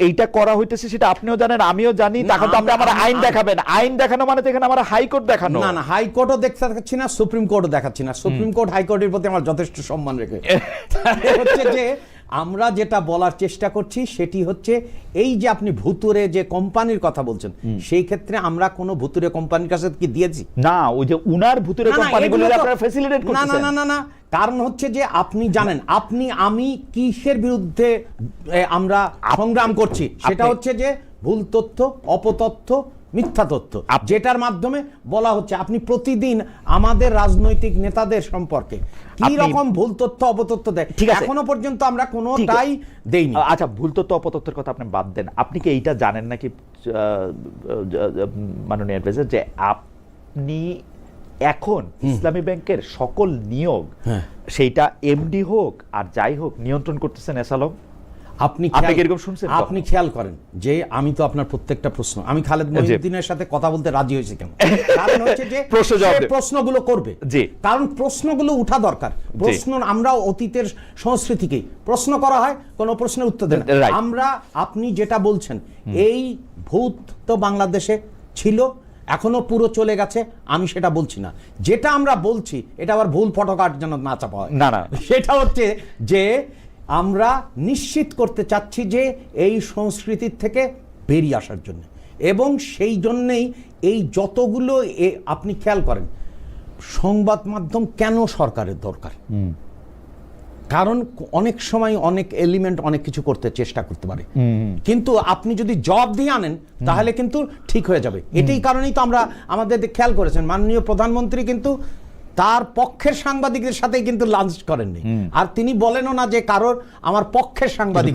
এইটা করা হইতেছে, সেটা আপনিও জানেন আমিও জানি। তখন তো আপনি আমার আইন দেখাবেন। আইন দেখানো মানে তো এখানে আমরা হাইকোর্ট দেখানো। না, হাইকোর্টও দেখাচ্ছি না, সুপ্রিম কোর্টও দেখাচ্ছি না। সুপ্রিম কোর্ট হাইকোর্টের প্রতি আমার যথেষ্ট সম্মান রেখে হচ্ছে যে আমরা যেটা বলার চেষ্টা করছি সেটি হচ্ছে এই যে আপনি ভুতুরে যে কোম্পানির কথা বলছেন, সেই ক্ষেত্রে আমরা কোনো ভুতুরে কোম্পানির কাছে কি দিয়েছি? না, ওই যে উনার ভুতুরে কোম্পানিগুলো আপনারা ফ্যাসিলিটেট করতেছেন। না, কারণ হচ্ছে যে আপনি জানেন আমি কিসের বিরুদ্ধে আমরা সংগ্রাম করছি, সেটা হচ্ছে যে ভুল তথ্য, অপতথ্য, মিথ্যা তথ্য, যেটার মাধ্যমে বলা হচ্ছে আপনি প্রতিদিন আমাদের রাজনৈতিক নেতাদের সম্পর্কে কি রকম ভুল তথ্য অপতথ্য দেয়, এখনো পর্যন্ত আমরা কোনোটাই দেইনি। আচ্ছা, ভুল তথ্য অপতথ্যের কথা আপনি বাদ দেন, আপনি কি এইটা জানেন নাকি মাননীয় অ্যাডভাইজার, যে আপনি এখন ইসলামী ব্যাংকের সকল নিয়োগ সেইটা এমডি হোক আর যাই হোক নিয়ন্ত্রণ করতেছেন এস আলম? আপনি খেয়াল করেন যে আমি তো আপনার প্রত্যেকটা প্রশ্ন, আমি খালেদ মহিউদ্দিনের সাথে কথা বলতে রাজি হয়েছি কেন? কারণ হচ্ছে যে প্রশ্নগুলো করবে, কারণ প্রশ্নগুলো উঠা দরকার। প্রশ্ন আমরা অতীতের সংস্কৃতিকেই প্রশ্ন করা হয়, কোনো প্রশ্নের উত্তর দেন আমরা। আপনি যেটা বলছেন এই ভূত তো বাংলাদেশে ছিল, এখনো পুরো চলে গেছে, আমি সেটা বলছি না। যেটা আমরা বলছি এটা আবার ভুল ফটোকার্ড যেন না চাপা হয়, না, সেটা হচ্ছে যে আমরা নিশ্চিত করতে চাচ্ছি যে এই সংস্কৃতির থেকে বেরিয়ে আসার জন্য, এবং সেই জন্যেই এই যতগুলো আপনি খেয়াল করেন সংবাদ মাধ্যম কেন সরকারের দরকার, কারণ অনেক সময় অনেক এলিমেন্ট অনেক কিছু করতে চেষ্টা করতে পারে, কিন্তু আপনি যদি জবাব দিয়ে আনেন তাহলে কিন্তু ঠিক হয়ে যাবে। এটাই কারণেই তো আমরা আমাদের খেয়াল করেছেন মাননীয় প্রধানমন্ত্রী কিন্তু তার পক্ষের সাংবাদিকদের সাথে কিন্তু লাঞ্চ করেননি, আর তিনি বলেনও না যে কারোর আমার পক্ষের সাংবাদিক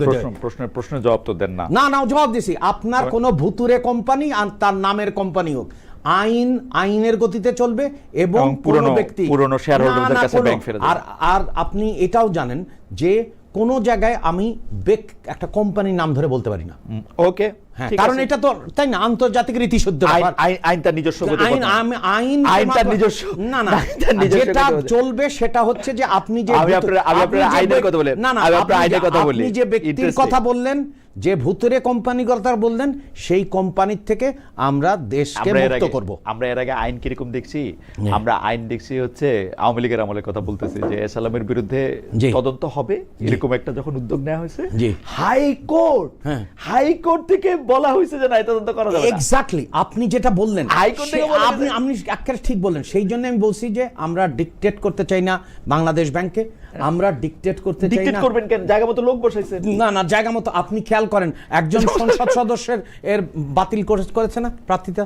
প্রশ্নের জবাব তো দেন না। না জবাব দিছি, আপনার কোনো ভুতুরে কোম্পানি আর তার নামের কোম্পানি হোক, আইনের গতিতে চলবে এবং পুরনো ব্যক্তি আর আপনি এটাও জানেন যে কোন জায়গায় আমি একটা কোম্পানির নাম ধরে বলতে পারি না। ওকে, কারণ এটা তো তাই না, আন্তর্জাতিক রীতি শুদ্ধ আইন তার নিজস্ব না যেটা চলবে সেটা হচ্ছে যে আপনি যে আপনি যে ব্যক্তির কথা বললেন, যে ভূতুরে কোম্পানির কথা বললেন, সেই কোম্পানির থেকে আমরা দেশকে মুক্ত করব। আমরা এর আগে আইন কিরকম দেখছি, আমরা আইন দেখছি হচ্ছে আওয়ামী লীগের আমলের কথা বলতেছি, যে এসালামের বিরুদ্ধে তদন্ত হবে এরকম একটা যখন উদ্যোগ নেওয়া হয়েছে, হাইকোর্ট থেকে বলা হয়েছে যে না তদন্ত করা যাবে না। এক্স্যাক্টলি আপনি যেটা বললেন হাইকোর্ট থেকে আপনি একেবারে ঠিক বললেন। সেই জন্য আমি বলছি যে আমরা ডিকটেট করতে চাই না বাংলাদেশ ব্যাংকে, আমরা ডিকটেট করতে চাই না। ডিকটেট করবেন কেন? জায়গা মতো লোক বসাইছেন। না জায়গা মতো আপনি খেয়াল করেন একজন সংসদ সদস্যের এর বাতিল করেছে না প্রার্থিতা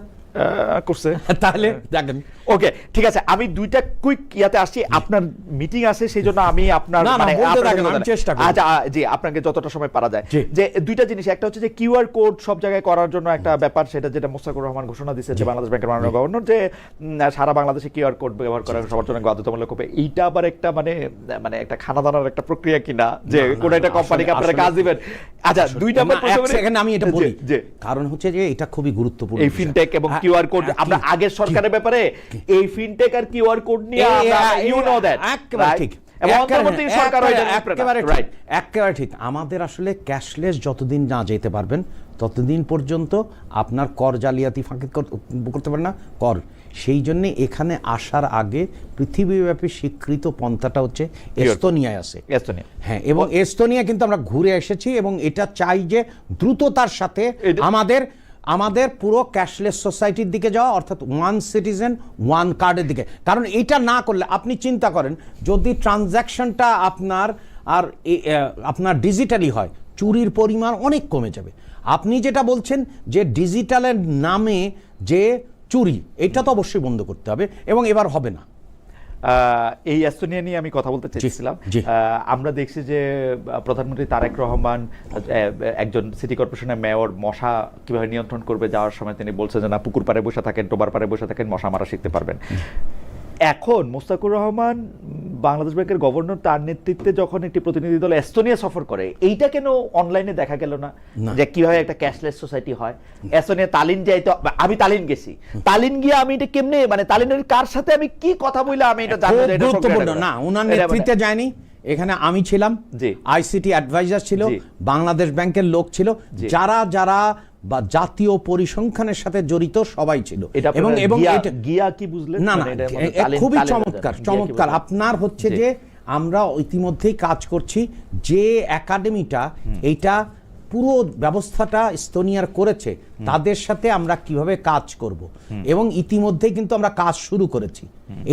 করছে, তাহলে দেখেন। ওকে, ঠিক আছে, আমি দুইটা কুইক ইয়াতে আসছি, আপনার মিটিং আছে সেই জন্য আমি আপনার চেষ্টা করি। আচ্ছা জি, আপনাকে যতটা সময় পারা যায়, যে দুইটা জিনিস, একটা হচ্ছে যে কিউআর কোড সব জায়গায় করার জন্য একটা ব্যাপার, সেটা যেটা মোস্তাকুর রহমান ঘোষণা দিয়েছে যে বাংলাদেশ ব্যাংকের মাননীয় গভর্নর, যে সারা বাংলাদেশে কিউআর কোড ব্যবহার করা সবার জন্য বাধ্যতামূলক হবে। এইটা আবার একটা মানে একটা খানাদানার একটা প্রক্রিয়া কিনা, যে কোন একটা কোম্পানিকে আপনারা কাজ দিবেন। আচ্ছা, দুই নাম্বার এখানে আমি এটা বলি, কারণ হচ্ছে যে এটা খুবই গুরুত্বপূর্ণ, এই ফিনটেক এবং কিউআর কোড। আমরা আগের সরকারের ব্যাপারে এই ফিনটেক আর কিউআর কোড নিয়ে ইউ নো দ্যাট একেবারে ঠিক, এবং অন্তর্বর্তী সরকার একেবারে ঠিক। আমাদের আসলে ক্যাশলেস যতদিন না যেতে পারবেন ততদিন পর্যন্ত আপনার কর জালিয়াতি ফাঁকি করতে পারেন না কর। সেই জন্য এখানে আসার আগে পৃথিবীব্যাপী স্বীকৃত পন্থাটা হচ্ছে এস্তোনিয়ায় আছে। হ্যাঁ, এবং এস্তোনিয়া কিন্তু আমরা ঘুরে এসেছি, এবং এটা চাই যে দ্রুততার সাথে আমাদের পুরো ক্যাশলেস সোসাইটির দিকে যাওয়া, অর্থাৎ ওয়ান সিটিজেন ওয়ান কার্ডের দিকে। কারণ এটা না করলে আপনি চিন্তা করেন, যদি ট্রানজ্যাকশনটা আপনার ডিজিটালি হয়, চুরির পরিমাণ অনেক কমে যাবে। আপনি যেটা বলছেন যে ডিজিটালের নামে যে চুরি, এটা তো অবশ্যই বন্ধ করতে হবে, এবং এবার হবে না। এই এস্তোনিয়া নিয়ে আমি কথা বলতে চেয়েছিলাম। আমরা দেখছি যে প্রধানমন্ত্রী তারেক রহমান একজন সিটি কর্পোরেশনের মেয়র মশা কিভাবে নিয়ন্ত্রণ করবে যাওয়ার সময় তিনি বলছেন যে না, পুকুর পাড়ে বসে থাকেন, টোবার পাড়ে বসে থাকেন, মশা মারা শিখতে পারবেন। এখন মোস্তাকুর রহমান বাংলাদেশ ব্যাংকের গভর্নর, তার নেতৃত্বে যখন একটি প্রতিনিধি দল এস্তোনিয়া সফর করে, এইটা কেন অনলাইনে দেখা গেল না যে কিভাবে একটা ক্যাশলেস সোসাইটি হয়? এস্তোনিয়া তালিন যাইতো, আমি তালিন গেছি, তালিন গিয়ে আমি এটা কেমনে, মানে তালিনের কার সাথে আমি কি কথা বললাম আমি এটা জানতে চাই। গুরুত্বপূর্ণ না, ওনার নেতৃত্বে যায়নি, এখানে আমি ছিলাম, আইসিটি অ্যাডভাইজার ছিল, বাংলাদেশ ব্যাংকের লোক ছিল, যারা বা জাতীয় পরিসংখ্যানের সাথে জড়িত সবাই ছিল। এবং গিয়া কি বুঝলেন? না, খুবই চমৎকার। আপনার হচ্ছে যে আমরা ইতিমধ্যেই কাজ করছি, যে একাডেমিটা এইটা পুরো ব্যবস্থাটা এস্তোনিয়ার করেছে, তাদের সাথে আমরা কিভাবে কাজ করব, এবং ইতিমধ্যেই কিন্তু আমরা কাজ শুরু করেছি।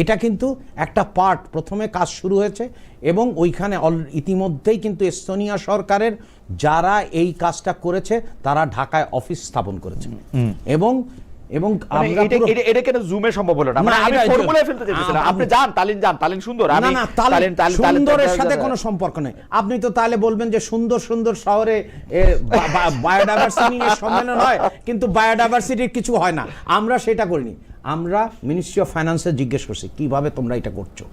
এটা কিন্তু একটা পার্ট, প্রথমে কাজ শুরু হয়েছে, এবং ওইখানে ইতিমধ্যেই কিন্তু এস্তোনিয়া সরকারের যারা এই কাজটা করেছে তারা ঢাকায় অফিস স্থাপন করেছে, এবং এবং মানে আমরা পুরো- এটা কেন জুমে সম্ভব হলো না? মানে না, আমি এটা- ফর্মুলায় ফেলতে চাইছিলাম, আপনি যান তালিন সুন্দর, না আমি না সুন্দরের সাথে কোনো সম্পর্ক নেই। আপনি তো তাহলে বলবেন যে সুন্দর সুন্দর শহরে বায়োডাইভার্সিটি নিয়ে সম্মেলন হয়, কিন্তু বায়োডাইভার্সিটির কিছু হয় না। আমরা সেটা করিনি। আমরা মিনিস্ট্রি অফ ফাইন্যান্সে জিজ্ঞেস করছি কিভাবে তোমরা এটা করছো,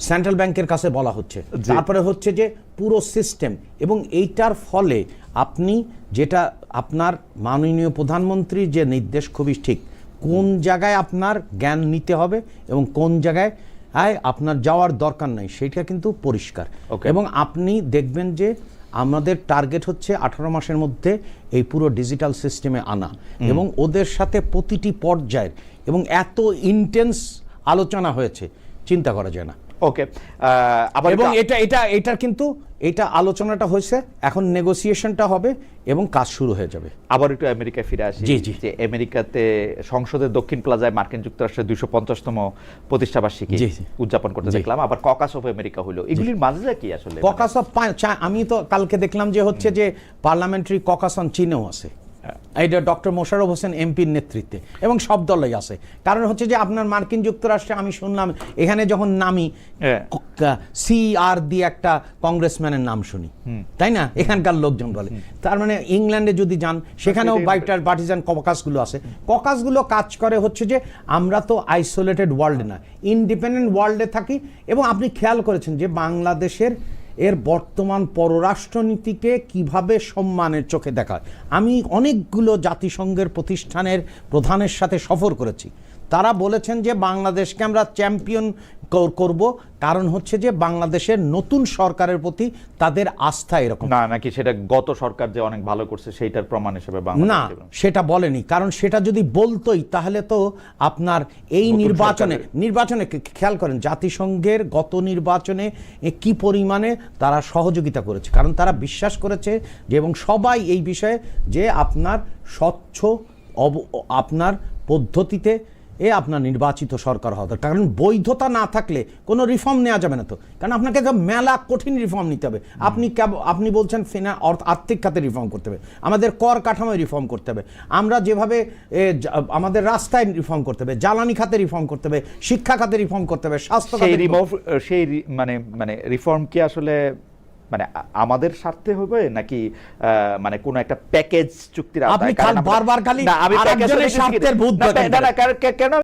সেন্ট্রাল ব্যাংকের কাছে বলা হচ্ছে, তারপরে হচ্ছে যে পুরো সিস্টেম, এবং এইটার ফলে আপনি যেটা আপনার মাননীয় প্রধানমন্ত্রী যে নির্দেশ খুবই ঠিক, কোন জায়গায় আপনার জ্ঞান নিতে হবে এবং কোন জায়গায় আপনার যাওয়ার দরকার নাই সেটা কিন্তু পরিষ্কার। এবং আপনি দেখবেন যে আমাদের টার্গেট হচ্ছে 18 মাসের মধ্যে এই পুরো ডিজিটাল সিস্টেমে আনা, এবং ওদের সাথে প্রতিটি পর্যায়ের এবং এত ইন্টেন্স আলোচনা হয়েছে, চিন্তা করা যায় না। ওকে, আবার এবং এটা কিন্তু এটা আলোচনাটা হয়েছে, এখন নেগোসিয়েশনটা হবে এবং কাজ শুরু হয়ে যাবে। আবার একটু আমেরিকায় ফিরে আসি। জি, জি। যে আমেরিকাতে সংসদের দক্ষিণ প্লাজায় মার্কিন যুক্তরাষ্ট্রের 250তম প্রতিষ্ঠাবার্ষিকী জি, জি। উদযাপন করতে দেখলাম, আবার ককাস অফ আমেরিকা হলো। এগুলির মাঝে কি আসলে? ককাস অফ আমি তো কালকে দেখলাম যে হচ্ছে যে পার্লামেন্টারি ককাস অন চীনেও আছে, এইটা ডক্টর মোশাররফ হোসেন এমপির নেতৃত্বে, এবং সব দলই আছে। কারণ হচ্ছে যে আপনার মার্কিন যুক্তরাষ্ট্রে আমি শুনলাম এখানে যখন নামি CR দিয়ে একটা কংগ্রেসম্যানের নাম শুনি, তাই না? এখানকার লোকজন বলে। তার মানে ইংল্যান্ডে যদি যান সেখানেও বাইটার পার্টিজান ককাসগুলো আছে। ককাসগুলো কাজ করে হচ্ছে যে আমরা তো আইসোলেটেড ওয়ার্ল্ডে না, ইন্ডিপেন্ডেন্ট ওয়ার্ল্ডে থাকি। এবং আপনি খেয়াল করেছেন যে বাংলাদেশের এর বর্তমান পররাষ্ট্রনীতিকে কিভাবে সম্মানের চোখে দেখায়। আমি অনেকগুলো জাতিসংঘের প্রতিষ্ঠানের প্রধানের সাথে সফর করেছি, তারা বলেছেন যে বাংলাদেশকে আমরা চ্যাম্পিয়ন করব, কারণ হচ্ছে যে বাংলাদেশের নতুন সরকারের প্রতি তাদের আস্থা এরকম না, নাকি সেটা গত সরকার যে অনেক ভালো করছে সেইটার প্রমাণ হিসেবে না, সেটা বলেনি। কারণ সেটা যদি বলতোই তাহলে তো আপনার এই নির্বাচনে খেয়াল করেন জাতিসংঘের গত নির্বাচনে কি পরিমাণে তারা সহযোগিতা করেছে, কারণ তারা বিশ্বাস করেছে যে, এবং সবাই এই বিষয়ে যে আপনার স্বচ্ছ আপনার পদ্ধতিতে আপনার নির্বাচিত সরকার হওয়া দরকার। কারণ বৈধতা না থাকলে কোনো রিফর্ম নেওয়া যাবে না। তো কারণ আপনাকে তো মেলা কঠিন রিফর্ম নিতে হবে। আপনি বলছেন আর্থিক খাতে রিফর্ম করতে হবে, আমাদের কর কাঠামোয় রিফর্ম করতে হবে, আমরা যেভাবে আমাদের রাস্তায় রিফর্ম করতে হবে, জ্বালানি খাতে রিফর্ম করতে হবে, শিক্ষা খাতে রিফর্ম করতে হবে, স্বাস্থ্য খাতে সেই মানে রিফর্ম কি আসলে মানে আমাদের স্বার্থে হবে নাকি মানে কোন একটা প্যাকেজ চুক্তির আওতায়? আপনি বারবার খালি না, আমি প্যাকেজের স্বার্থের ভূত কেন